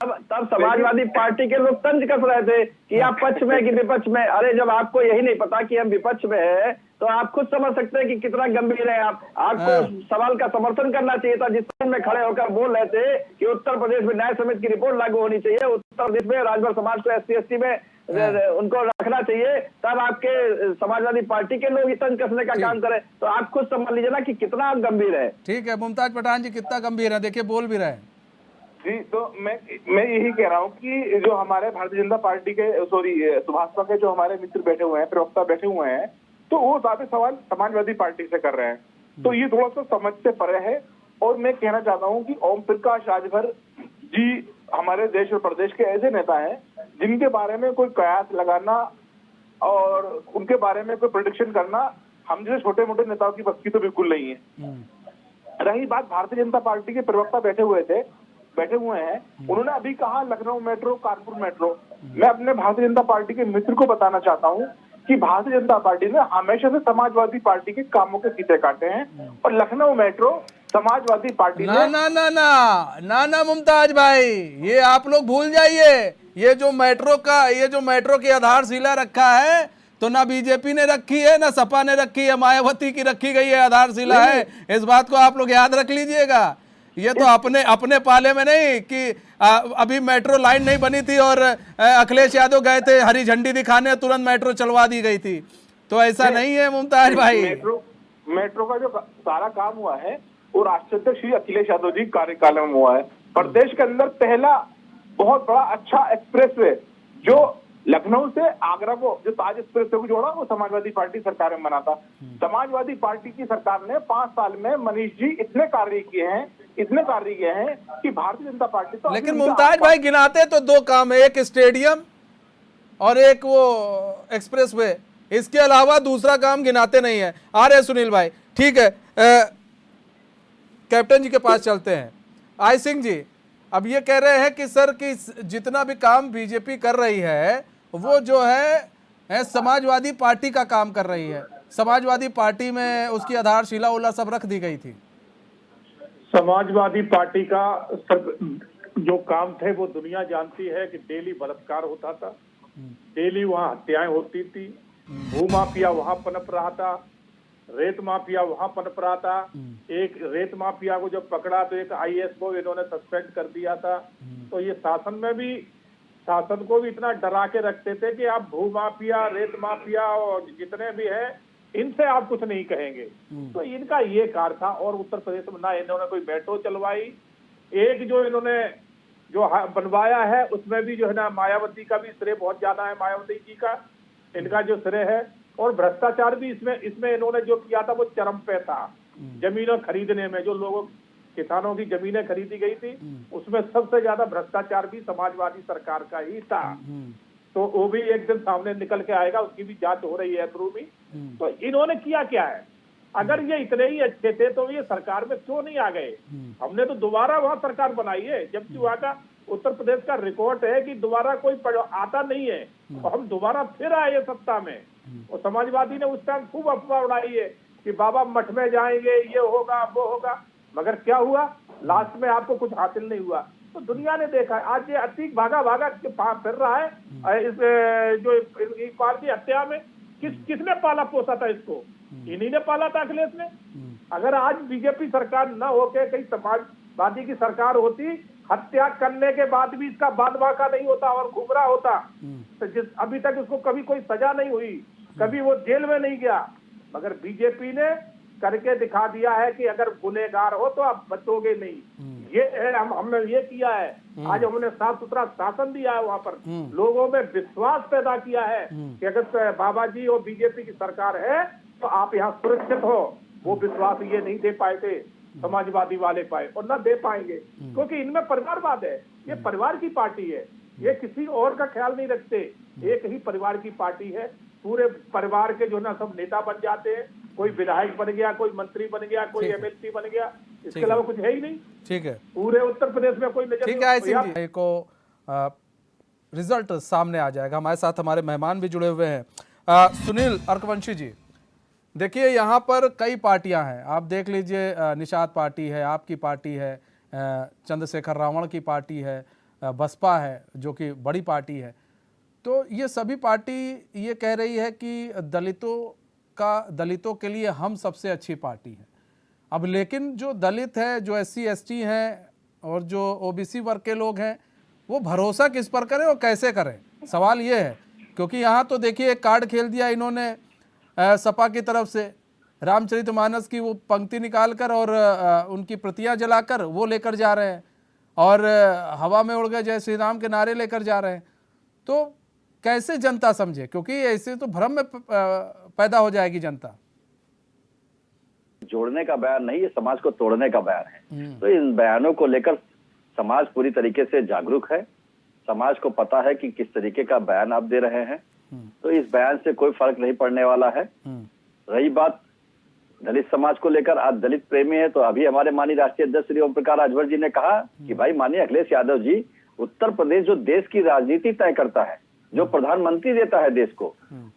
तब समाजवादी पार्टी के लोग तंज कस रहे थे कि आप पक्ष में कि विपक्ष में। अरे जब आपको यही नहीं पता कि हम विपक्ष में है तो आप खुद समझ सकते हैं कि कितना गंभीर है। आपको सवाल का समर्थन करना चाहिए था, जिस में खड़े होकर बोल रहे थे कि उत्तर प्रदेश में न्याय समिति की रिपोर्ट लागू होनी चाहिए, उत्तर प्रदेश में राजभर समाज को SC/ST में उनको रखना चाहिए, तब आपके समाजवादी पार्टी के लोग तंज कसने का काम करें। तो आप खुद समझ लीजिए ना कि कितना गंभीर है। ठीक है मुमताज पठान जी, कितना गंभीर है देखिए, बोल भी रहे हैं जी। तो मैं यही कह रहा हूँ कि जो हमारे भारतीय जनता पार्टी के सुभाषपा के जो हमारे मित्र बैठे हुए हैं, प्रवक्ता बैठे हुए हैं, तो वो ज्यादा सवाल समाजवादी पार्टी से कर रहे हैं, तो ये थोड़ा सा समझ से परे है। और मैं कहना चाहता हूँ कि ओम प्रकाश राजभर जी हमारे देश और प्रदेश के ऐसे नेता हैं जिनके बारे में कोई कयास लगाना और उनके बारे में कोई प्रेडिक्शन करना हम जैसे छोटे मोटे नेताओं की बस की तो बिल्कुल नहीं है। रही बात भारतीय जनता पार्टी के प्रवक्ता बैठे हुए हैं, उन्होंने अभी कहा लखनऊ मेट्रो, कानपुर मेट्रो। मैं अपने भारतीय जनता पार्टी के मित्र को बताना चाहता हूँ कि भारतीय जनता पार्टी ने हमेशा से समाजवादी पार्टी के कामों के फीते काटे हैं, और लखनऊ मेट्रो समाजवादी पार्टी ना ना ना ना ना ना मुमताज भाई, ये आप लोग भूल जाइए। ये जो मेट्रो की आधारशिला रखा है तो ना बीजेपी ने रखी है, ना सपा ने रखी है, मायावती की रखी गई है आधारशिला है। इस बात को आप लोग याद रख लीजिएगा। ये तो अपने पाले में नहीं कि अभी मेट्रो लाइन नहीं बनी थी और अखिलेश यादव गए थे हरी झंडी दिखाने, तुरंत मेट्रो चलवा दी गई थी, तो ऐसा नहीं है मुमताज भाई। मेट्रो का जो सारा काम हुआ है वो राष्ट्राध्यक्ष श्री अखिलेश यादव जी कार्यकाल में हुआ है। प्रदेश के अंदर पहला बहुत बड़ा अच्छा एक्सप्रेसवे जो लखनऊ से आगरा को, जो ताज एक्सप्रेसवे को जोड़ा, वो समाजवादी पार्टी सरकार में बना था। समाजवादी पार्टी की सरकार ने 5 साल में मनीष जी इतने कार्य किए हैं कि भारतीय जनता पार्टी तो, लेकिन मुमताज भाई गिनाते तो 2 काम है, एक स्टेडियम और एक वो एक्सप्रेसवे, इसके अलावा दूसरा काम गिनाते नहीं है। आ रहे सुनील भाई, ठीक है, कैप्टन जी के पास चलते हैं। आई सिंह जी, अब ये कह रहे हैं कि सर कि जितना भी काम बीजेपी कर रही है वो जो है समाजवादी पार्टी का काम कर रही है, समाजवादी पार्टी में उसकी आधारशिला उला सब रख दी गई थी। समाजवादी पार्टी का जो काम थे वो दुनिया जानती है कि डेली बलात्कार होता था, डेली वहाँ हत्याएं होती थी, भूमाफिया वहाँ पनप रहा था, रेत माफिया वहां पनप रहा था। एक रेत माफिया को जब पकड़ा तो एक IAS को इन्होंने सस्पेंड कर दिया था। तो ये शासन को भी इतना डरा के रखते थे कि आप भूमाफिया, रेत माफिया और जितने भी हैं इनसे आप कुछ नहीं कहेंगे। तो इनका ये कार्य था। और उत्तर प्रदेश में ना इन्होंने कोई मेट्रो चलवाई, एक जो इन्होंने जो बनवाया है उसमें भी जो है ना मायावती का भी श्रेय बहुत ज्यादा है, मायावती जी का इनका जो श्रेय है। और भ्रष्टाचार भी इसमें इन्होंने जो किया था वो चरम पे था। जमीनों खरीदने में जो लोगों किसानों की जमीनें खरीदी गई थी उसमें सबसे ज्यादा भ्रष्टाचार भी समाजवादी सरकार का ही था। तो वो भी एक दिन सामने निकल के आएगा, उसकी भी जांच हो रही है थ्रू भी। तो इन्होंने किया क्या है? अगर ये इतने ही अच्छे थे तो ये सरकार में क्यों नहीं आ गए? हमने तो दोबारा वहां सरकार बनाई है, जबकि वहां का उत्तर प्रदेश का रिकॉर्ड है कि दोबारा कोई आता नहीं है, और हम दोबारा फिर आए सत्ता में। और समाजवादी ने उस टाइम खूब अफवाह उड़ाई है कि बाबा मठ में जाएंगे, ये होगा वो होगा, मगर क्या हुआ? लास्ट में आपको कुछ हासिल नहीं हुआ। तो दुनिया ने देखा है आज ये अतीक भागा भागा फिर रहा है इस जो इकबाल की हत्या में किसने पाला पोसा था इसको? इन्हीं ने पाला था, अखिलेश ने। अगर आज बीजेपी सरकार न होके कहीं समाजवादी की सरकार होती, हत्या करने के बाद भी इसका बाद बाका नहीं होता और घूम रहा होता, तो अभी तक उसको कभी कोई सजा नहीं हुई, कभी वो जेल में नहीं गया। मगर बीजेपी ने करके दिखा दिया है कि अगर गुनहगार हो तो आप बचोगे नहीं। ये है, हमने ये किया है। आज हमने साफ सुथरा शासन दिया है, वहां पर लोगों में विश्वास पैदा किया है कि अगर बाबा जी और बीजेपी की सरकार है तो आप यहाँ सुरक्षित हो। वो विश्वास ये नहीं दे पाए थे समाजवादी वाले पाए और ना दे पाएंगे, क्योंकि इनमें परिवारवाद है। ये परिवार की पार्टी है, ये किसी और का ख्याल नहीं रखते, एक ही परिवार की पार्टी है। पूरे परिवार के जो ना सब नेता बन जाते हैं, कोई विधायक बन गया, कोई मंत्री बन गया, कोई एमएलसी बन गया, इसके अलावा कुछ है ही नहीं। ठीक है, पूरे पूरे उत्तर प्रदेश में कोई नजर ठीक है। सिंह जी को रिजल्ट सामने आ जाएगा। हमारे साथ हमारे मेहमान भी जुड़े हुए हैं। सुनील अर्कवंशी जी, देखिए यहाँ पर कई पार्टियां हैं, आप देख लीजिए, निषाद पार्टी है, आपकी पार्टी है, चंद्रशेखर रावण की पार्टी है, बसपा है जो कि बड़ी पार्टी है। तो ये सभी पार्टी ये कह रही है कि दलितों के लिए हम सबसे अच्छी पार्टी है। अब लेकिन जो दलित है, जो SC ST हैं और जो OBC वर्ग के लोग हैं, वो भरोसा किस पर करें और कैसे करें, सवाल ये है। क्योंकि यहाँ तो देखिए एक कार्ड खेल दिया इन्होंने सपा की तरफ से, रामचरितमानस की वो पंक्ति निकालकर और उनकी प्रतियां जलाकर वो लेकर जा रहे हैं और हवा में उड़ गए जय श्री राम के नारे लेकर जा रहे हैं। तो कैसे जनता समझे, क्योंकि ऐसे तो भ्रम में पैदा हो जाएगी जनता। जोड़ने का बयान नहीं, ये समाज को तोड़ने का बयान है। तो इन बयानों को लेकर समाज पूरी तरीके से जागरूक है। समाज को पता है कि किस तरीके का बयान आप दे रहे हैं, तो इस बयान से कोई फर्क नहीं पड़ने वाला है। रही बात दलित समाज को लेकर, आज दलित प्रेमी है, तो अभी हमारे माननीय राष्ट्रीय अध्यक्ष श्री ओम प्रकाश राजभर जी ने कहा कि भाई माननीय अखिलेश यादव जी, उत्तर प्रदेश जो देश की राजनीति तय करता है, जो प्रधानमंत्री देता है देश को,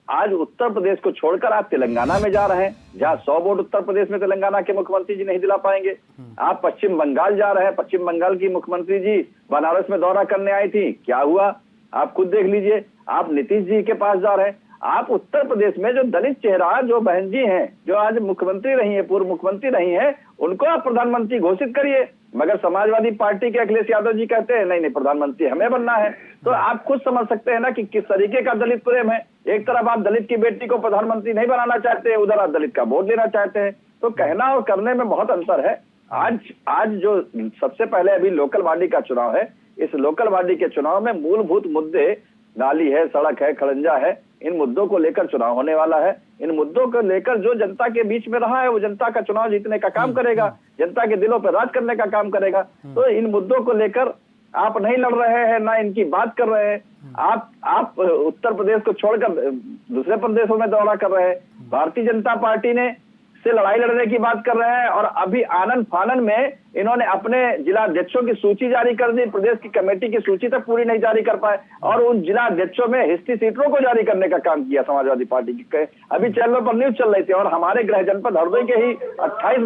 आज उत्तर प्रदेश को छोड़कर आप तेलंगाना में जा रहे हैं, जहां 100 वोट उत्तर प्रदेश में तेलंगाना के मुख्यमंत्री जी नहीं दिला पाएंगे। आप पश्चिम बंगाल जा रहे हैं, पश्चिम बंगाल की मुख्यमंत्री जी बनारस में दौरा करने आई थी, क्या हुआ आप खुद देख लीजिए। आप नीतीश जी के पास जा रहे हैं। आप उत्तर प्रदेश में जो दलित चेहरा, जो बहन जी हैं, जो आज मुख्यमंत्री रही है, पूर्व मुख्यमंत्री रही है, उनको आप प्रधानमंत्री घोषित करिए। मगर समाजवादी पार्टी के अखिलेश यादव जी कहते हैं नहीं नहीं, प्रधानमंत्री हमें बनना है। तो आप खुद समझ सकते हैं ना कि किस तरीके का दलित प्रेम है। एक तरफ आप दलित की बेटी को प्रधानमंत्री नहीं बनाना चाहते हैं, उधर आप दलित का वोट लेना चाहते हैं। तो कहना और करने में बहुत अंतर है। आज जो सबसे पहले अभी लोकल बॉडी का चुनाव है, इस लोकल बॉडी के चुनाव में मूलभूत मुद्दे नाली है, सड़क है, खड़ंजा है, इन मुद्दों को लेकर चुनाव होने वाला है। इन मुद्दों को लेकर जो जनता के बीच में रहा है, वो जनता का चुनाव जीतने का काम करेगा, जनता के दिलों पर राज करने का काम करेगा। तो इन मुद्दों को लेकर आप नहीं लड़ रहे हैं, ना इनकी बात कर रहे हैं। आप उत्तर प्रदेश को छोड़कर दूसरे प्रदेशों में दौरा कर रहे हैं। भारतीय जनता पार्टी ने से लड़ाई लड़ने की बात कर रहे हैं और अभी आनंद फानन में इन्होंने अपने जिला अध्यक्षों की सूची जारी कर दी, प्रदेश की कमेटी की सूची तक पूरी नहीं जारी कर पाए और उन जिला अध्यक्षों में हिस्ट्री सीटों को जारी करने का काम किया समाजवादी पार्टी की। अभी चैनल पर न्यूज चल रही थी और हमारे गृह जनपद हरदोई के ही 28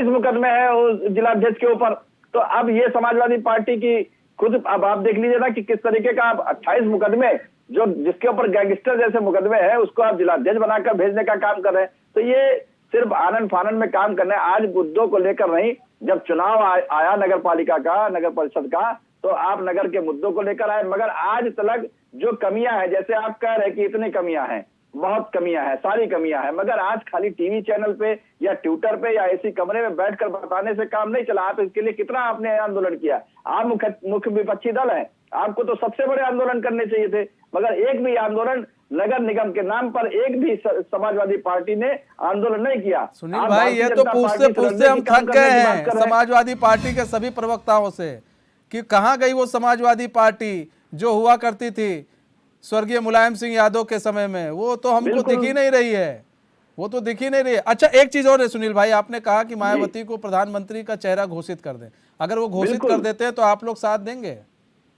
मुकदमे हैं उस जिला अध्यक्ष के ऊपर। तो अब ये समाजवादी पार्टी की खुद, अब आप देख लीजिए ना कि किस तरीके का आप 28 मुकदमे, जो जिसके ऊपर गैंगस्टर जैसे मुकदमे हैं, उसको आप जिला अध्यक्ष बनाकर भेजने का काम कर रहे हैं। तो ये सिर्फ आनंद फानन में काम करना है, आज मुद्दों को लेकर नहीं। जब चुनाव आया नगर पालिका का, नगर परिषद का, तो आप नगर के मुद्दों को लेकर आए। मगर आज तक जो कमियां हैं, जैसे आप कह रहे हैं कि इतनी कमियां हैं, बहुत कमियां हैं, सारी कमियां हैं, मगर आज खाली टीवी चैनल पे या ट्विटर पे या ऐसी कमरे में बैठकर बताने से काम नहीं चला। आप इसके लिए कितना आपने आंदोलन किया। आप मुख्य विपक्षी दल हैं, आपको तो सबसे बड़े आंदोलन करने चाहिए थे, मगर एक भी आंदोलन नगर निगम के नाम पर एक भी समाजवादी पार्टी ने आंदोलन नहीं किया। सुनील भाई, ये तो पूछते पूछते हम थक गए हैं समाजवादी पार्टी के सभी प्रवक्ताओं से कि कहां गई वो समाजवादी पार्टी जो हुआ करती थी स्वर्गीय मुलायम सिंह यादव के समय में। वो तो हमको दिख ही नहीं रही है, वो तो दिख ही नहीं रही है। अच्छा, एक चीज और है सुनील भाई, आपने कहा कि मायावती को प्रधानमंत्री का चेहरा घोषित कर दें। अगर वो घोषित कर देते हैं तो आप लोग साथ देंगे?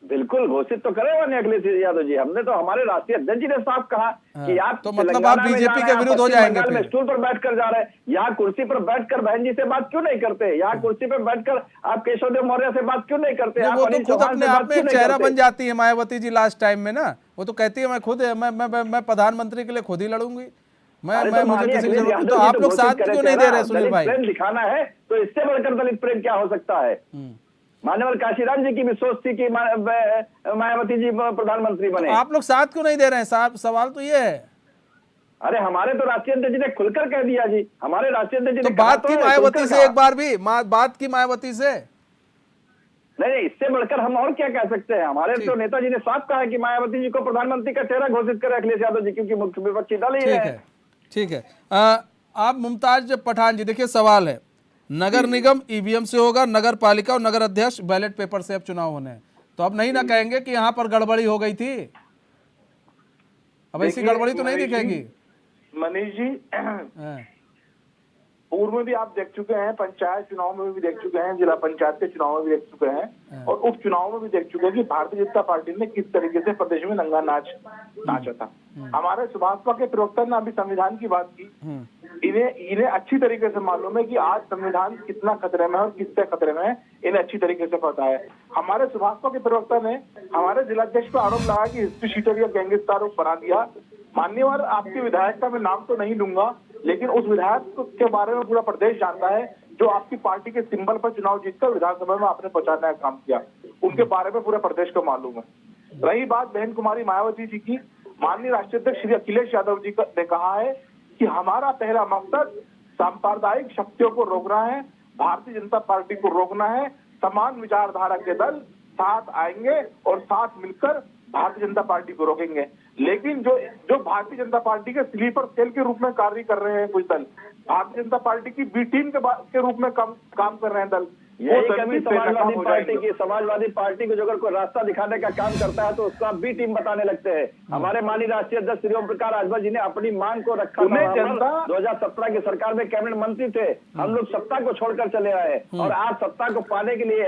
बिल्कुल घोषित तो करे माननीय अखिलेश यादव जी। हमने तो, हमारे राष्ट्रीय अध्यक्ष जी ने साफ कहा कि आप तो मतलब आप बीजेपी के विरुद्ध हो जाएंगे में स्टूल पर बैठकर जा रहे हैं, यहाँ कुर्सी पर बैठकर बहन जी से बात क्यों नहीं करते? यहाँ कुर्सी पर बैठकर आप केशव देव मौर्य से बात क्यों नहीं करते? वो तो खुद अपने आप में एक चेहरा बन जाती है मायावती जी लास्ट टाइम में ना। वो तो कहती है मैं खुद मैं प्रधानमंत्री के लिए खुद ही लड़ूंगी, मैं मुझे किसी से। तो आप लोग साथ क्यों नहीं दे रहे सुनील भाई? प्रेम दिखाना है तो इससे बढ़कर दलित प्रेम क्या हो सकता है? मान्यवर काशीराम जी की भी सोच थी कि मायावती जी प्रधानमंत्री बने। आप लोग साथ क्यों नहीं दे रहे हैं साहब? सवाल तो ये है। अरे हमारे तो राष्ट्रीय अध्यक्ष जी ने खुलकर कह दिया जी, हमारे राष्ट्रीय अध्यक्ष जी तो ने बात की मायावती से, एक बार भी बात की मायावती से नहीं, इससे बढ़कर हम और क्या कह सकते हैं? हमारे तो नेताजी ने साफ कहा है कि मायावती जी को प्रधानमंत्री का चेहरा घोषित करे अखिलेश यादव जी, क्योंकि मुख्य विपक्षी दल ही है। ठीक है। आप मुमताज पठान जी, देखिए सवाल है, नगर निगम ईवीएम से होगा, नगर पालिका और नगर अध्यक्ष बैलेट पेपर से अब चुनाव होने हैं, तो अब नहीं ना कहेंगे कि यहाँ पर गड़बड़ी हो गई थी? अब ऐसी गड़बड़ी तो नहीं दिखेगी मनीष जी। पूर्व में भी आप देख चुके हैं, पंचायत चुनाव में भी देख चुके हैं, जिला पंचायत के चुनाव में भी देख चुके हैं, और उपचुनाव में भी देख चुके हैं कि भारतीय जनता पार्टी ने किस तरीके से प्रदेश में नंगा नाचा था। हमारे सुभाषपा के प्रवक्ता ने अभी संविधान की बात की। इन्हें अच्छी तरीके से मालूम है कि आज संविधान कितना खतरे में है और किससे खतरे में है, इन्हें अच्छी तरीके से पता है। हमारे सुभाषपा के प्रवक्ता ने हमारे जिलाध्यक्ष पर आरोप लगाया कि हिस्ट्री शीटर या गैंगस्टर आरोप बना दिया। मान्यवर, आपके विधायक का मैं नाम तो नहीं लूंगा, लेकिन उस विधायक के बारे में पूरा प्रदेश जानता है जो आपकी पार्टी के सिंबल पर चुनाव जीतकर विधानसभा में आपने पहुंचाने का काम किया। उनके बारे में पूरा प्रदेश को मालूम है। रही बात बहन कुमारी मायावती जी की, माननीय राष्ट्रीय अध्यक्ष श्री अखिलेश यादव जी ने कहा है कि हमारा पहला मकसद सांप्रदायिक शक्तियों को रोकना है, भारतीय जनता पार्टी को रोकना है। समान विचारधारा के दल साथ आएंगे और साथ मिलकर भारतीय जनता पार्टी को रोकेंगे। लेकिन जो भारतीय जनता पार्टी के स्लीपर सेल के रूप में कार्य कर रहे हैं कुछ दल, भारतीय जनता पार्टी की बी टीम के रूप में काम कर रहे हैं दल, यही कभी समाजवादी पार्टी को जो अगर कोई रास्ता दिखाने का काम करता है तो उसका बी टीम बताने लगते हैं। हमारे माननीय राष्ट्रीय अध्यक्ष श्री ओम प्रकाश राजभर जी ने अपनी मांग को रखा। 2017 की सरकार में कैबिनेट मंत्री थे, हम लोग सत्ता को छोड़कर चले आए, और आज सत्ता को पाने के लिए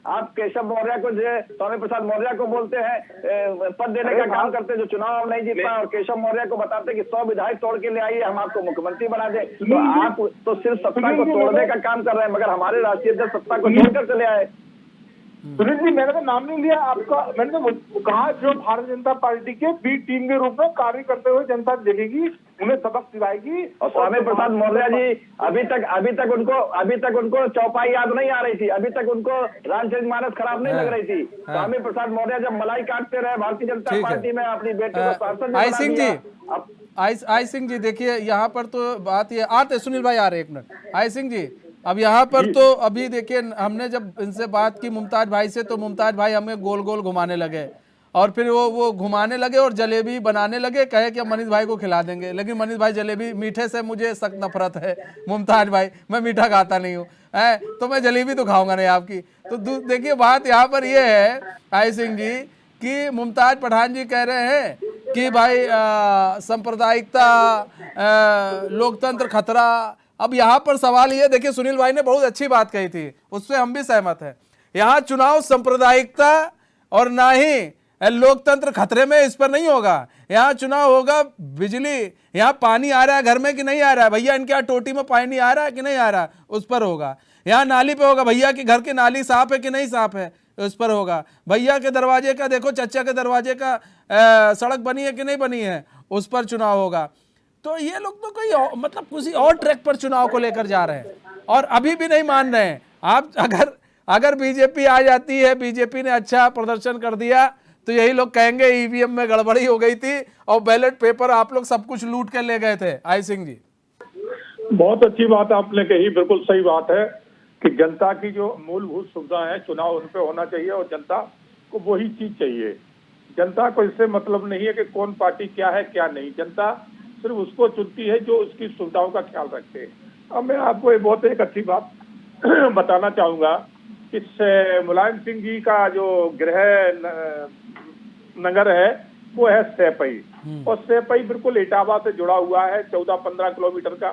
आप केशव मौर्य को, स्वामी प्रसाद मौर्य को बोलते हैं पद देने का काम करते हैं, जो चुनाव नहीं जीत पाए, और केशव मौर्य को बताते कि 100 विधायक तोड़ के ले आइए, हम आपको मुख्यमंत्री बना दे। तो आप तो सिर्फ सत्ता को तोड़ने का काम कर रहे हैं, मगर हमारे राष्ट्रीय अध्यक्ष सत्ता को छोड़कर चले आए। सुनील जी, मैंने तो नाम नहीं लिया आपका, मैंने तो कहा जो भारतीय जनता पार्टी के बी टीम के रूप में कार्य करते हुए जनता देखेगी, उन्हें सबक सिखाएगी। और स्वामी प्रसाद मौर्य जी अभी तक उनको चौपाई याद नहीं आ रही थी, अभी तक उनको रामचरितमानस खराब नहीं लग रही थी। स्वामी प्रसाद मौर्य जब मलाई काटते रहे भारतीय जनता पार्टी में, अपनी बेटे को सांसद आई सिंह जी, देखिए यहाँ पर तो बात ये आते, सुनील भाई आ रहे, एक मिनट। आई सिंह जी, अब यहाँ पर तो अभी देखिए, हमने जब इनसे बात की मुमताज भाई से, तो मुमताज भाई हमें गोल गोल घुमाने लगे, और फिर वो घुमाने लगे और जलेबी बनाने लगे, कहे कि हम मनीष भाई को खिला देंगे। लेकिन मनीष भाई जलेबी, मीठे से मुझे सख्त नफरत है मुमताज भाई, मैं मीठा खाता नहीं हूँ, तो मैं जलेबी तो खाऊंगा नहीं आपकी। तो देखिए बात यहाँ पर ये है आई सिंह जी कि मुमताज पठान जी कह रहे हैं कि भाई सांप्रदायिकता, लोकतंत्र खतरा। अब यहाँ पर सवाल ये, देखिए सुनील भाई ने बहुत अच्छी बात कही थी, उससे हम भी सहमत हैं। यहाँ चुनाव सांप्रदायिकता और ना ही लोकतंत्र खतरे में, इस पर नहीं होगा। यहाँ चुनाव होगा बिजली, यहाँ पानी आ रहा है घर में कि नहीं आ रहा है, भैया इनके यहाँ टोटी में पानी आ रहा है कि नहीं आ रहा, उस पर होगा। यहाँ नाली पे होगा, भैया की घर की नाली साफ है कि नहीं साफ है, उस पर होगा। भैया के दरवाजे का देखो, चचा के दरवाजे का सड़क बनी है कि नहीं बनी है, उस पर चुनाव होगा। तो ये लोग तो कोई मतलब किसी और ट्रैक पर चुनाव को लेकर जा रहे हैं, और अभी भी नहीं मान रहे हैं। आप अगर बीजेपी आ जाती है, बीजेपी ने अच्छा प्रदर्शन कर दिया, तो यही लोग कहेंगे ईवीएम में गड़बड़ी हो गई थी और बैलेट पेपर आप लोग सब कुछ लूट कर ले गए थे। आई सिंह जी, बहुत अच्छी बात आपने कही, बिल्कुल सही बात है कि जनता की जो मूलभूत सुविधा है, चुनाव उन पे होना चाहिए, और जनता को वही चीज चाहिए। जनता को इससे मतलब नहीं है कि कौन पार्टी क्या है क्या नहीं, जनता सिर्फ उसको चुनती है जो उसकी सुविधाओं का ख्याल रखते हैं। अब मैं आपको एक अच्छी बात बताना चाहूंगा। इस मुलायम सिंह जी का जो गृह नगर है वो है सैपई, और सैपई बिल्कुल इटावा से जुड़ा हुआ है, 14-15 किलोमीटर का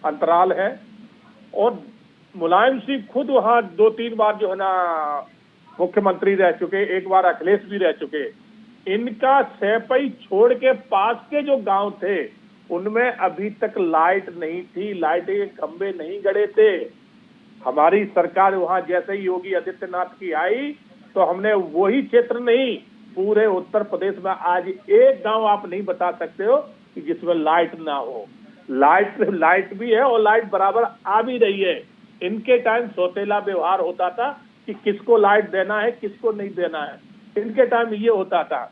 अंतराल है। और मुलायम सिंह खुद वहाँ 2-3 बार जो है ना मुख्यमंत्री रह चुके, एक बार अखिलेश भी रह चुके। इनका सैपई छोड़ के पास के जो गांव थे उनमें अभी तक लाइट नहीं थी, लाइट के खंभे नहीं गड़े थे। हमारी सरकार वहां जैसे ही योगी आदित्यनाथ की आई तो हमने वही क्षेत्र नहीं, पूरे उत्तर प्रदेश में आज एक गांव आप नहीं बता सकते हो कि जिसमें लाइट ना हो। लाइट भी है और लाइट बराबर आ भी रही है। इनके टाइम सौतेला व्यवहार होता था कि किसको लाइट देना है किसको नहीं देना है। इनके टाइम ये होता था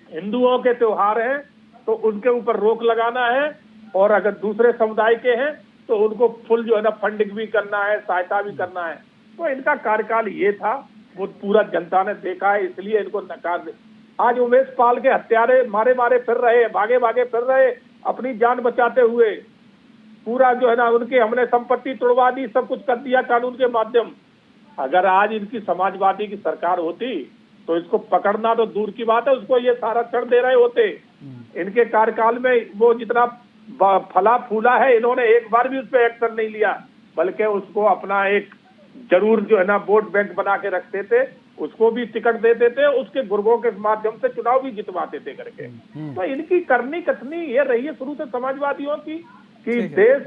हिंदुओं के त्योहार हैं तो उनके ऊपर रोक लगाना है, और अगर दूसरे समुदाय के हैं तो उनको फुल जो है ना फंडिंग भी करना है, सहायता भी करना है। तो इनका कार्यकाल ये था, वो पूरा जनता ने देखा है, इसलिए इनको नकार दे। आज उमेश पाल के हत्यारे मारे फिर रहे, भागे फिर रहे अपनी जान बचाते हुए। पूरा जो है ना उनकी हमने संपत्ति तोड़वा दी, सब कुछ कर दिया कानून के माध्यम। अगर आज इनकी समाजवादी की सरकार होती तो इसको पकड़ना तो दूर की बात है, उसको ये सारा क्षण दे रहे होते। इनके कार्यकाल में वो जितना फला फूला है, इन्होंने एक बार भी उस पर एक्शन नहीं लिया, बल्कि उसको अपना एक जरूर जो है ना वोट बैंक बना के रखते थे, उसको भी टिकट देते थे, उसके गुर्गों के माध्यम से चुनाव भी जितवाते थे करके। तो इनकी करनी कथनी ये रही है शुरू से समाजवादियों की कि देश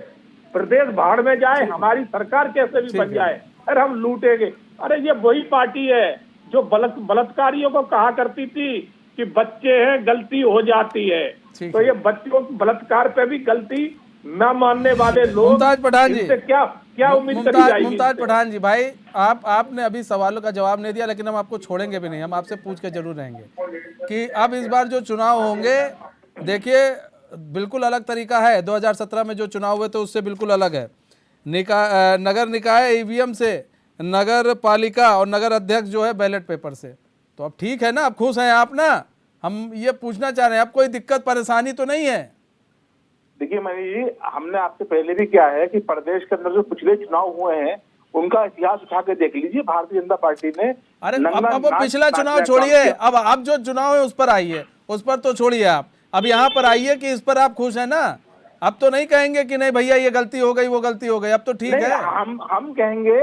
प्रदेश भाड़ में जाए, हमारी सरकार कैसे भी बन जाए, अरे हम लूटेंगे। अरे ये वही पार्टी है जो बलात्कारियों को कहा करती थी कि बच्चे हैं गलती हो जाती है, तो ये बच्चों बलात्कार पे भी गलती न मानने वाले लोग मुमताज पठान जी क्या उम्मीद करी जाएगी? मुमताज पठान जी भाई, आपने अभी सवालों का जवाब नहीं दिया, लेकिन हम आपको छोड़ेंगे भी नहीं, हम आपसे पूछ के जरूर रहेंगे कि अब इस बार जो चुनाव होंगे, देखिए बिल्कुल अलग तरीका है। 2017 में जो चुनाव हुए तो उससे बिल्कुल अलग है। नगर निकाय ईवीएम से, नगर पालिका और नगर अध्यक्ष जो है बैलेट पेपर से। तो अब ठीक है ना, अब खुश हैं आप ना? हम ये पूछना चाह रहे हैं, अब कोई दिक्कत परेशानी तो नहीं है? देखिए मनीष जी, हमने आपसे पहले भी क्या है कि प्रदेश के अंदर जो पिछले चुनाव हुए हैं उनका इतिहास उठा के देख लीजिए। भारतीय जनता पार्टी ने अरे अब पिछला चुनाव छोड़िए, अब जो चुनाव है उस पर आइए, उस पर तो छोड़िए आप, अब यहाँ पर आइए कि इस पर आप खुश हैं ना? अब तो नहीं कहेंगे कि नहीं भैया ये गलती हो गई वो गलती हो गई, अब तो ठीक है। हम कहेंगे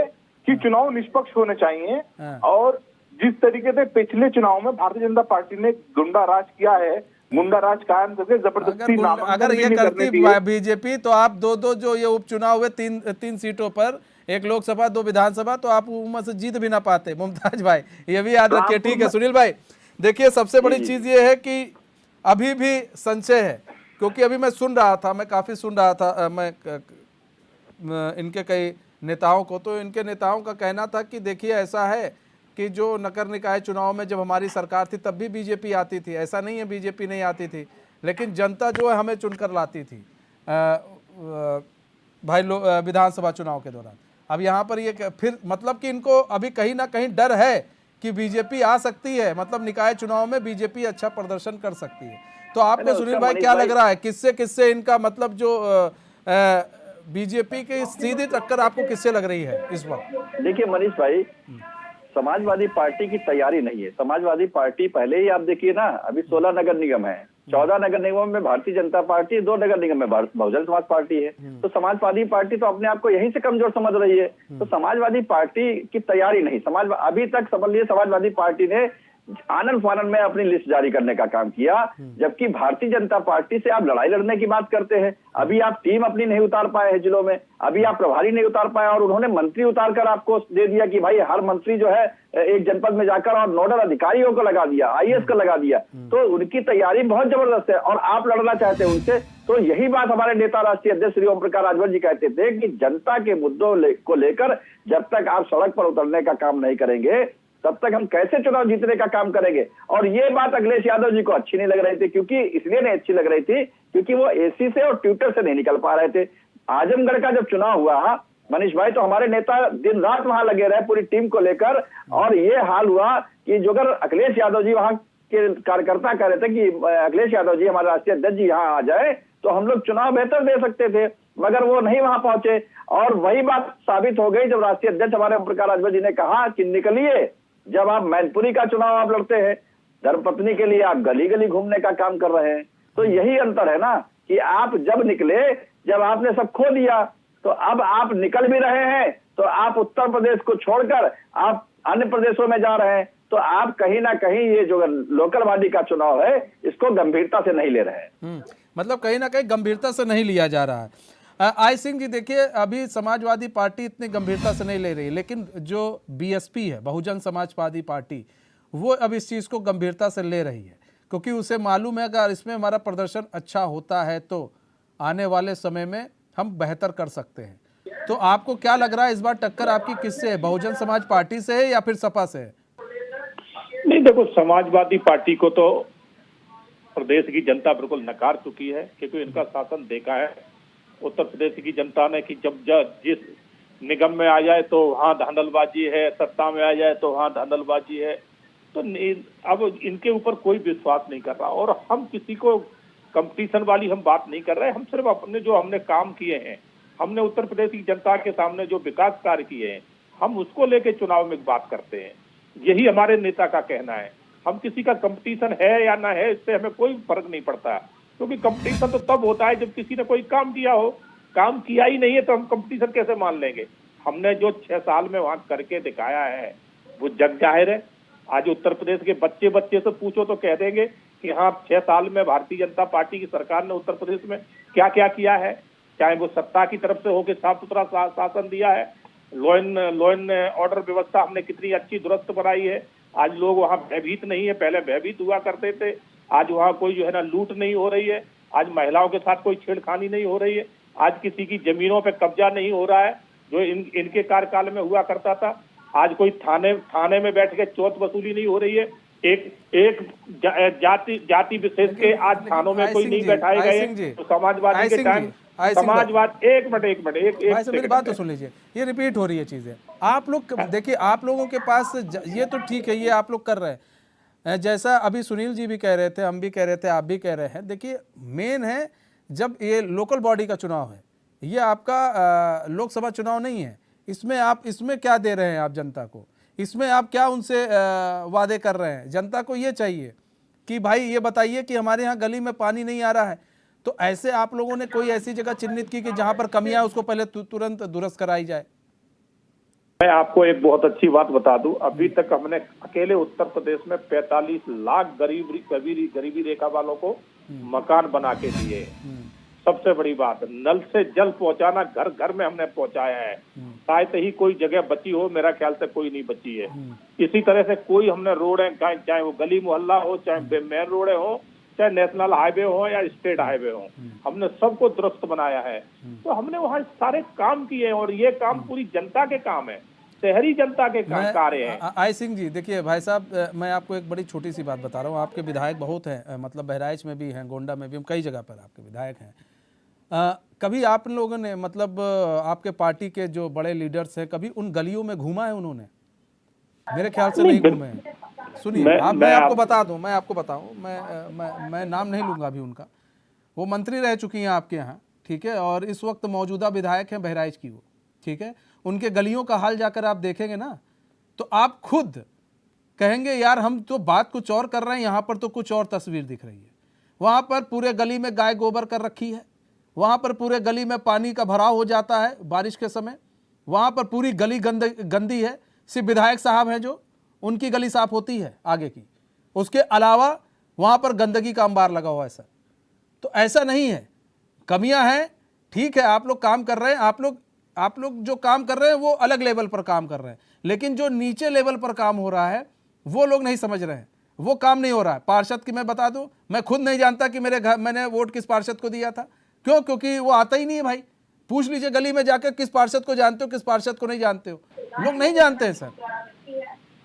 कि चुनाव निष्पक्ष होने चाहिए, और जिस तरीके से पिछले चुनाव में भारतीय जनता पार्टी ने गुंडा राज किया है, मुंडा राज कायम करके जबरदस्ती अगर ये करती बीजेपी तो आप दो जो ये उपचुनाव हुए तीन सीटों पर, एक लोकसभा 2 विधानसभा, तो आप उनमें से जीत भी ना पाते। मुमताज भाई ये भी याद रखिए, ठीक है? सुनील भाई देखिए, सबसे बड़ी चीज ये है कि अभी भी संशय है, क्योंकि अभी मैं काफी सुन रहा था मैं इनके कई नेताओं को, तो इनके नेताओं का कहना था कि देखिए ऐसा है कि जो नगर निकाय चुनाव में जब हमारी सरकार थी तब भी बीजेपी आती थी, ऐसा नहीं है बीजेपी नहीं आती थी, लेकिन जनता जो है हमें चुनकर लाती थी भाई विधानसभा चुनाव के दौरान। अब यहाँ पर ये फिर मतलब कि इनको अभी कहीं ना कहीं डर है कि बीजेपी आ सकती है, मतलब निकाय चुनाव में बीजेपी अच्छा प्रदर्शन कर सकती है। तो आपको सुनील भाई क्या लग रहा है, किससे इनका मतलब जो बीजेपी की सीधी टक्कर आपको किससे लग रही है इस वक्त? देखिए मनीष भाई, समाजवादी पार्टी की तैयारी नहीं है। समाजवादी पार्टी पहले ही आप देखिए ना, अभी 16 नगर निगम है, 14 नगर निगमों में भारतीय जनता पार्टी, 2 नगर निगम में बहुजन समाज पार्टी है। तो समाजवादी पार्टी तो अपने आप को यहीं से कमजोर समझ रही है। तो समाजवादी पार्टी की तैयारी नहीं, अभी तक समझ लीजिए समाजवादी पार्टी ने आनंद फानन में अपनी लिस्ट जारी करने का काम किया, जबकि भारतीय जनता पार्टी से आप लड़ाई लड़ने की बात करते हैं। अभी आप टीम अपनी नहीं उतार पाए हैं जिलों में, अभी आप प्रभारी नहीं उतार पाए, और उन्होंने मंत्री उतार कर आपको दे दिया कि भाई हर मंत्री जो है एक जनपद में जाकर और नोडल अधिकारियों को लगा दिया, आईएएस को लगा दिया। तो उनकी तैयारी बहुत जबरदस्त है, और आप लड़ना चाहते हैं उनसे। तो यही बात हमारे नेता राष्ट्रीय अध्यक्ष श्री ओम प्रकाश राजभर जी कहते थे कि जनता के मुद्दों को लेकर जब तक आप सड़क पर उतरने का काम नहीं करेंगे तब तक हम कैसे चुनाव जीतने का काम करेंगे। और ये बात अखिलेश यादव जी को अच्छी नहीं लग रही थी, क्योंकि इसलिए नहीं अच्छी लग रही थी क्योंकि वो एसी से और ट्विटर से नहीं निकल पा रहे थे। आजमगढ़ का जब चुनाव हुआ मनीष भाई, तो हमारे नेता दिन रात वहां लगे रहे पूरी टीम को लेकर, और ये हाल हुआ कि जो अगर अखिलेश यादव जी वहां के कार्यकर्ता कह रहे थे कि अखिलेश यादव जी हमारे राष्ट्रीय अध्यक्ष जी यहाँ आ जाए तो हम लोग चुनाव बेहतर दे सकते थे, मगर वो नहीं वहां पहुंचे। और वही बात साबित हो गई जब राष्ट्रीय अध्यक्ष हमारे ओम प्रकाश राजभर जी ने कहा कि निकलिए, जब आप मैनपुरी का चुनाव आप लड़ते हैं, धर्मपत्नी के लिए आप गली गली घूमने का काम कर रहे हैं। तो यही अंतर है ना कि आप जब निकले, जब आपने सब खो दिया, तो अब आप निकल भी रहे हैं, तो आप उत्तर प्रदेश को छोड़कर अन्य प्रदेशों में जा रहे हैं। तो आप कहीं ना कहीं ये जो लोकल बॉडी का चुनाव है इसको गंभीरता से नहीं ले रहे हैं। मतलब कहीं ना कहीं गंभीरता से नहीं लिया जा रहा है। आई सिंह जी, देखिए अभी समाजवादी पार्टी इतनी गंभीरता से नहीं ले रही, लेकिन जो बीएसपी है, बहुजन समाजवादी पार्टी, वो अब इस चीज़ को गंभीरता से ले रही है, क्योंकि उसे मालूम है अगर इसमें हमारा प्रदर्शन अच्छा होता है तो आने वाले समय में हम बेहतर कर सकते हैं। तो आपको क्या लग रहा है इस बार टक्कर आपकी किससे है, बहुजन समाज पार्टी से है या फिर सपा से है? नहीं, देखो, समाजवादी पार्टी को तो प्रदेश की जनता बिल्कुल नकार चुकी है, क्योंकि इनका शासन देखा है उत्तर प्रदेश की जनता ने कि जब जिस निगम में आ जाए तो वहाँ धांधलबाजी है, सत्ता में आ जाए तो वहाँ धांधलबाजी है। तो अब इनके ऊपर कोई विश्वास नहीं कर रहा, और हम किसी को कंपटीशन वाली हम बात नहीं कर रहे। हम सिर्फ अपने जो हमने काम किए हैं, हमने उत्तर प्रदेश की जनता के सामने जो विकास कार्य किए हैं, हम उसको लेके चुनाव में बात करते हैं। यही हमारे नेता का कहना है। हम किसी का कंपटीशन है या ना है, इससे हमें कोई फर्क नहीं पड़ता, क्योंकि कंपटीशन तो तब होता है जब किसी ने कोई काम किया हो। काम किया ही नहीं है तो हम कंपटीशन कैसे मान लेंगे? हमने जो 6 साल में वहां करके दिखाया है वो जग जाहिर है। आज उत्तर प्रदेश के बच्चे से पूछो तो कह देंगे कि हाँ, 6 साल में भारतीय जनता पार्टी की सरकार ने उत्तर प्रदेश में क्या क्या किया है। चाहे वो सत्ता की तरफ से हो के साफ सुथरा शासन दिया है, लॉ एंड ऑर्डर व्यवस्था हमने कितनी अच्छी दुरुस्त बनाई है। आज लोग वहाँ भयभीत नहीं है, पहले भयभीत हुआ करते थे। आज वहाँ कोई जो है ना लूट नहीं हो रही है, आज महिलाओं के साथ कोई छेड़खानी नहीं हो रही है, आज किसी की जमीनों पे कब्जा नहीं हो रहा है जो इनके कार्यकाल में हुआ करता था। आज कोई थाने में बैठ के चोट वसूली नहीं हो रही है। एक जाति विशेष के आज थानों में कोई नहीं बैठाए गए। तो समाजवादी के टाइम समाजवाद एक मिनट मेरी बात तो सुन लीजिए, ये रिपीट हो रही है चीजें। आप लोग देखिए, आप लोगों के पास ये तो ठीक है, ये आप लोग कर रहे हैं, जैसा अभी सुनील जी भी कह रहे थे, हम भी कह रहे थे, आप भी कह रहे हैं। देखिए मेन है जब ये लोकल बॉडी का चुनाव है, ये आपका लोकसभा चुनाव नहीं है। इसमें क्या दे रहे हैं आप जनता को? इसमें आप क्या उनसे वादे कर रहे हैं? जनता को ये चाहिए कि भाई ये बताइए कि हमारे यहाँ गली में पानी नहीं आ रहा है, तो ऐसे आप लोगों ने कोई ऐसी जगह चिन्हित की कि जहां पर कमियां उसको पहले तुरंत दुरुस्त कराई जाए? मैं आपको एक बहुत अच्छी बात बता दूं, अभी तक हमने अकेले उत्तर प्रदेश में 45 लाख गरीबी रेखा वालों को मकान बना के दिए। सबसे बड़ी बात, नल से जल पहुंचाना घर घर में हमने पहुंचाया है। शायद ही कोई जगह बची हो, मेरा ख्याल से कोई नहीं बची है। इसी तरह से कोई हमने रोड है, चाहे वो गली मोहल्ला हो, चाहे मेन रोड हो, चाहे नेशनल हाईवे हो या स्टेट हाईवे हो, हमने सबको दुरुस्त बनाया है। तो हमने वहाँ सारे काम किए हैं, और ये काम पूरी जनता के काम है, शहरी जनता के कार्य हैं। आई सिंह जी, देखिए भाई साहब, मैं आपको एक बड़ी छोटी सी बात बता रहा हूँ। आपके विधायक बहुत हैं, मतलब बहराइच में भी हैं, गोंडा में भी, हम कई जगह पर आपके विधायक हैं। कभी आप लोगों ने, मतलब आपके पार्टी के जो बड़े लीडर्स हैं, कभी उन गलियों में घूमा है उन्होंने? मेरे ख्याल से नहीं घूमे हैं। सुनिए, मैं आपको बता दूं, मैं आपको बताऊं, मैं नाम नहीं लूंगा अभी उनका। वो मंत्री रह चुकी हैं आपके यहाँ, ठीक है, और इस वक्त मौजूदा विधायक हैं बहराइच की वो, ठीक है। उनके गलियों का हाल जाकर आप देखेंगे ना, तो आप खुद कहेंगे यार हम तो बात कुछ और कर रहे हैं, यहाँ पर तो कुछ और तस्वीर दिख रही है। वहाँ पर पूरे गली में गाय गोबर कर रखी है, वहाँ पर पूरे गली में पानी का भराव हो जाता है बारिश के समय, वहाँ पर पूरी गली गंदी है। सिर्फ विधायक साहब हैं जो उनकी गली साफ होती है आगे की, उसके अलावा वहाँ पर गंदगी का अंबार लगा हुआ है सर। तो ऐसा नहीं है, कमियां हैं, ठीक है, आप लोग काम कर रहे हैं, आप लोग जो काम कर रहे हैं वो अलग लेवल पर काम कर रहे हैं, लेकिन जो नीचे लेवल पर काम हो रहा है वो लोग नहीं समझ रहे हैं, वो काम नहीं हो रहा है। पार्षद की मैं बता दूं, मैं खुद नहीं जानता कि मेरे घर मैंने वोट किस पार्षद को दिया था। क्यों? क्योंकि वो आता ही नहीं है भाई। पूछ लीजिए गली में जाकर किस पार्षद को जानते हो, किस पार्षद को नहीं जानते हो, लोग नहीं जानते हैं सर।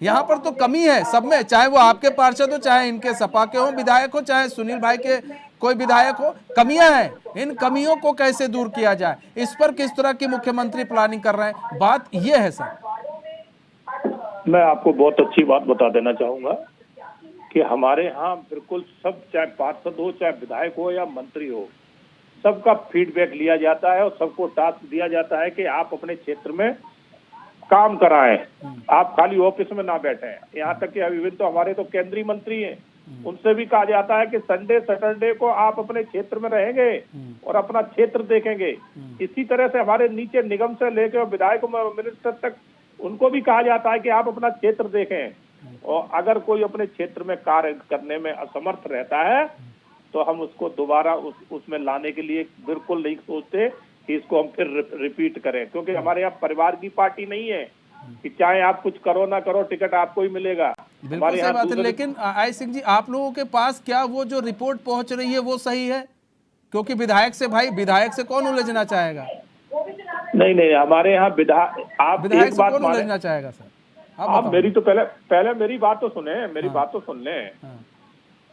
यहाँ पर तो कमी है सब में, चाहे वो आपके पार्षद हो, चाहे इनके सपा के हो विधायक हो, चाहे सुनील भाई के कोई विधायक हो, कमियां हैं। इन कमियों को कैसे दूर किया जाए, इस पर किस तरह की मुख्यमंत्री प्लानिंग कर रहे हैं, बात ये है सर। मैं आपको बहुत अच्छी बात बता देना चाहूंगा कि हमारे यहाँ बिल्कुल सब, चाहे पार्षद हो, चाहे विधायक हो या मंत्री हो, सबका फीडबैक लिया जाता है और सबको टास्क दिया जाता है कि आप अपने क्षेत्र में काम कराएं, आप खाली ऑफिस में ना बैठे। यहाँ तक कि अभी तो हमारे तो केंद्रीय मंत्री हैं, उनसे भी कहा जाता है कि संडे सैटरडे को आप अपने क्षेत्र में रहेंगे और अपना क्षेत्र देखेंगे। इसी तरह से हमारे नीचे निगम से लेकर विधायक मिनिस्टर तक उनको भी कहा जाता है कि आप अपना क्षेत्र देखें, और अगर कोई अपने क्षेत्र में कार्य करने में असमर्थ रहता है तो हम उसको दोबारा उसमें लाने के लिए बिल्कुल नहीं सोचते कि इसको हम फिर रिपीट करें, क्योंकि हमारे यहाँ परिवार की पार्टी नहीं है कि चाहे आप कुछ करो ना करो टिकट आपको ही मिलेगा। बिल्कुल सही बात है, लेकिन आई सिंह जी, आप लोगों के पास क्या वो जो रिपोर्ट पहुंच रही है वो सही है? क्योंकि विधायक से, भाई विधायक से कौन उलझना चाहेगा? नहीं, हमारे यहाँ विधायक से कौन उलझना चाहेगा सर? आप मेरी तो पहले मेरी बात तो सुने, मेरी बात तो सुन लें।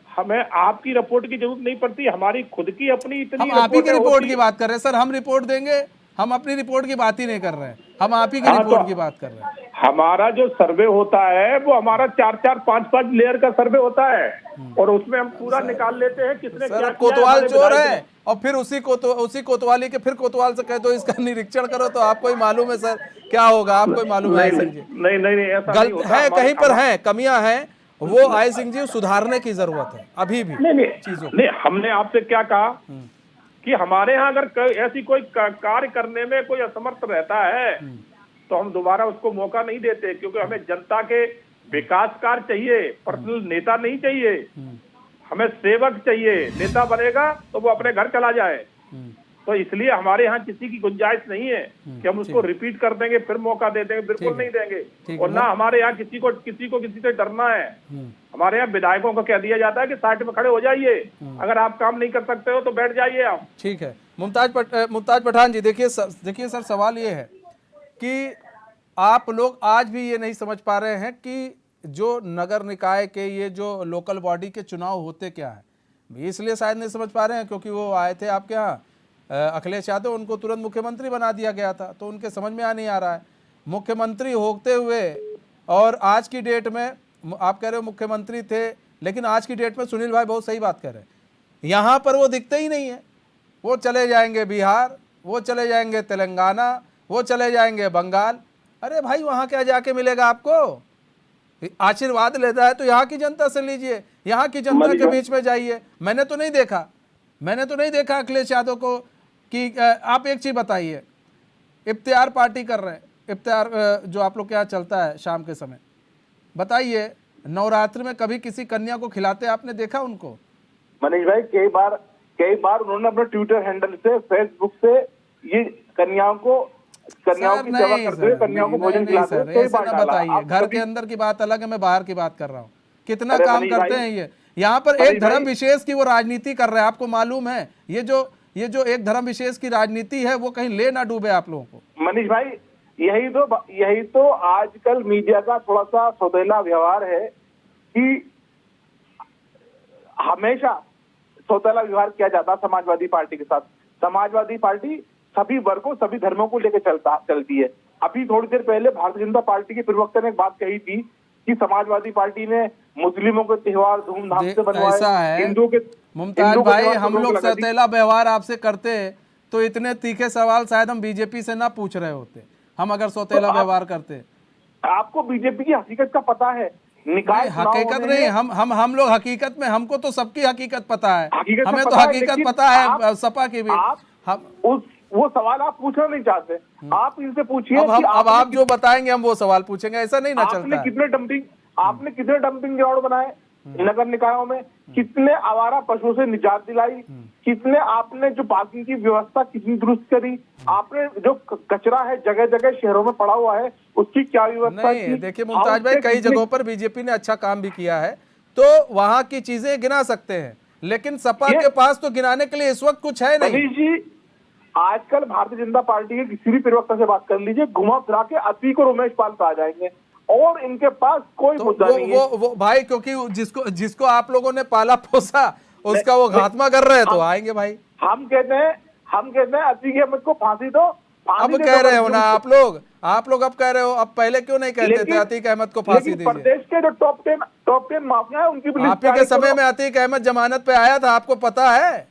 हमें आपकी रिपोर्ट की जरूरत नहीं पड़ती, हमारी खुद की अपनी इतनी हम आप ही की रिपोर्ट की बात कर रहे हैं सर। हम रिपोर्ट देंगे, हम अपनी रिपोर्ट की बात ही नहीं कर रहे हैं, हम आप ही की रिपोर्ट की बात कर रहे हैं। हमारा जो सर्वे होता है वो हमारा 4-4, 5-5 लेयर का सर्वे होता है, और उसमें हम पूरा निकाल लेते हैं किसने क्या किया। कोतवाल चोर है और फिर उसी कोतवाली के फिर कोतवाल से कह दो इसका निरीक्षण करो, तो आपको ही मालूम है सर क्या होगा, आपको ही मालूम है। नहीं, ऐसा नहीं होता। है, कहीं पर है कमियां हैं, वो आई सिंह जी सुधारने की जरूरत है अभी भी चीजों। नहीं, हमने आपसे क्या कहा कि हमारे यहाँ अगर ऐसी कोई कार्य करने में कोई असमर्थ रहता है तो हम दोबारा उसको मौका नहीं देते, क्योंकि हमें जनता के विकास कार्य चाहिए, पर्सनल नेता नहीं चाहिए। हमें सेवक चाहिए, नेता बनेगा तो वो अपने घर चला जाए। तो इसलिए हमारे यहाँ किसी की गुंजाइश नहीं है कि हम उसको रिपीट कर देंगे फिर मौका दे देंगे, बिल्कुल नहीं देंगे। और ना हमारे यहाँ किसी को किसी से डरना है। हमारे यहाँ विधायकों को कह दिया जाता है कि साइड में खड़े हो जाइए, अगर आप काम नहीं कर सकते हो तो बैठ जाइए आप। ठीक है। मुमताज पठान जी, देखिए सर, सवाल ये है कि आप लोग आज भी ये नहीं समझ पा रहे हैं कि जो नगर निकाय के ये जो लोकल बॉडी के चुनाव होते क्या है। इसलिए शायद नहीं समझ पा रहे हैं क्योंकि वो आए थे आपके यहाँ अखिलेश यादव, उनको तुरंत मुख्यमंत्री बना दिया गया था, तो उनके समझ में नहीं आ रहा है। मुख्यमंत्री होते हुए और आज की डेट में, आप कह रहे हो मुख्यमंत्री थे, लेकिन आज की डेट में सुनील भाई बहुत सही बात कह रहे हैं, यहाँ पर वो दिखते ही नहीं है। वो चले जाएंगे बिहार, वो चले जाएंगे तेलंगाना, वो चले जाएंगे बंगाल। अरे भाई वहाँ क्या जाके मिलेगा आपको? आशीर्वाद लेता है तो यहाँ की जनता से लीजिए, यहाँ की जनता के बीच में जाइए। मैंने तो नहीं देखा अखिलेश यादव को कि आप एक चीज़ बताइए, इफ्तियार पार्टी कर रहे हैं, इफ्तियार जो आप लोग के यहाँ चलता है शाम के समय, बताइए नवरात्र में कभी किसी कन्या को खिलाते आपने देखा उनको? मनीष भाई कई बार उन्होंने अपने ट्विटर हैंडल से, फेसबुक से ये कन्याओं की सेवा करते हुए कन्याओं को भोजन खिलाते हुए बताइए। घर के अंदर की बात अलग है, मैं बाहर की बात कर रहा हूँ। कितना काम करते हैं ये। यहाँ पर एक धर्म विशेष की वो राजनीति कर रहे हैं, आपको मालूम है? ये जो एक धर्म विशेष की राजनीति है वो कहीं ले ना डूबे आप लोगों को। मनीष भाई यही तो आजकल मीडिया का थोड़ा सा सौतेला व्यवहार है कि हमेशा सौतेला व्यवहार किया जाता है समाजवादी पार्टी के साथ। समाजवादी पार्टी सभी वर्गों, सभी धर्मों को लेकर चलती है। अभी थोड़ी देर पहले भारतीय जनता पार्टी के प्रवक्ता ने एक बात कही थी कि समाजवादी पार्टी ने मुस्लिमों के त्योहार धूमधाम से बनवाए, हिंदुओं के। मुमताज भाई, हम लोग सौतेला व्यवहार आपसे करते तो इतने तीखे सवाल शायद हम बीजेपी से ना पूछ रहे होते। हम अगर सौतेला व्यवहार करते। आपको बीजेपी की हकीकत का पता है? निकाय हकीकत नहीं, हम लोग हकीकत में, हमको तो सबकी हकीकत पता है, हमें तो हकीकत पता है सपा की भी। हम वो सवाल आप पूछना नहीं चाहते, आप इनसे पूछिए। अब आप जो बताएंगे हम वो सवाल पूछेंगे, ऐसा नहीं ना चलता। आपने कितने डंपिंग ग्राउंड बनाए नगर निकायों में, कितने आवारा पशुओं से निजात दिलाई, कितने आपने जो पार्किंग की व्यवस्था कितनी दुरुस्त करी, आपने जो कचरा है जगह जगह शहरों में पड़ा हुआ है उसकी क्या व्यवस्था की? देखिए मुमताज भाई, कई जगहों पर बीजेपी ने अच्छा काम भी किया है, तो वहां की चीजें गिना सकते हैं, लेकिन सपा के पास तो गिनाने के लिए इस वक्त कुछ है नहीं। जी, आजकल भारतीय जनता पार्टी के किसी भी प्रवक्ता से बात कर लीजिए, घुमा फिरा के अतीक और उमेश पाल पे आ जाएंगे, और इनके पास कोई मुद्दा नहीं है। वो भाई, क्योंकि जिसको आप लोगों ने पाला पोसा उसका वो खात्मा कर रहे हैं, तो आएंगे भाई। हम कहते हैं अतीक अहमद को फांसी दो। अब कह रहे हो ना आप लोग अब कह रहे हो, अब पहले क्यों नहीं कहते थे अतीक अहमद को फांसी दीजिए? प्रदेश के जो टॉप 10 माफिया है उनकी आप ही के समय में अतीक अहमद जमानत पे आया था, आपको पता है?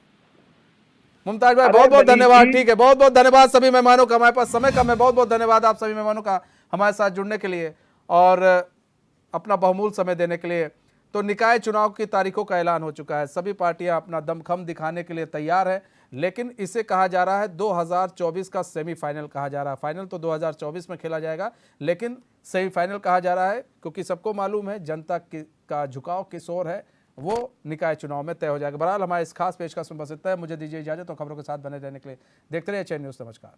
मुमताज भाई बहुत बहुत धन्यवाद। ठीक है, बहुत बहुत धन्यवाद सभी मेहमानों का। हमारे पास समय कम है, बहुत बहुत धन्यवाद आप सभी मेहमानों का हमारे साथ जुड़ने के लिए और अपना बहुमूल्य समय देने के लिए। तो निकाय चुनाव की तारीखों का ऐलान हो चुका है, सभी पार्टियां अपना दमखम दिखाने के लिए तैयार है। लेकिन इसे कहा जा रहा है 2024 का सेमीफाइनल कहा जा रहा है। फाइनल तो 2024 में खेला जाएगा, लेकिन सेमीफाइनल कहा जा रहा है क्योंकि सबको मालूम है जनता का झुकाव किस ओर है, वो निकाय चुनाव में तय हो जाएगा। बहरहाल हमारे इस खास पेशकश में बस इतना है। मुझे दीजिए इजाजत और खबरों के साथ बने रहने के लिए देखते रहिए चैन न्यूज़। नमस्कार।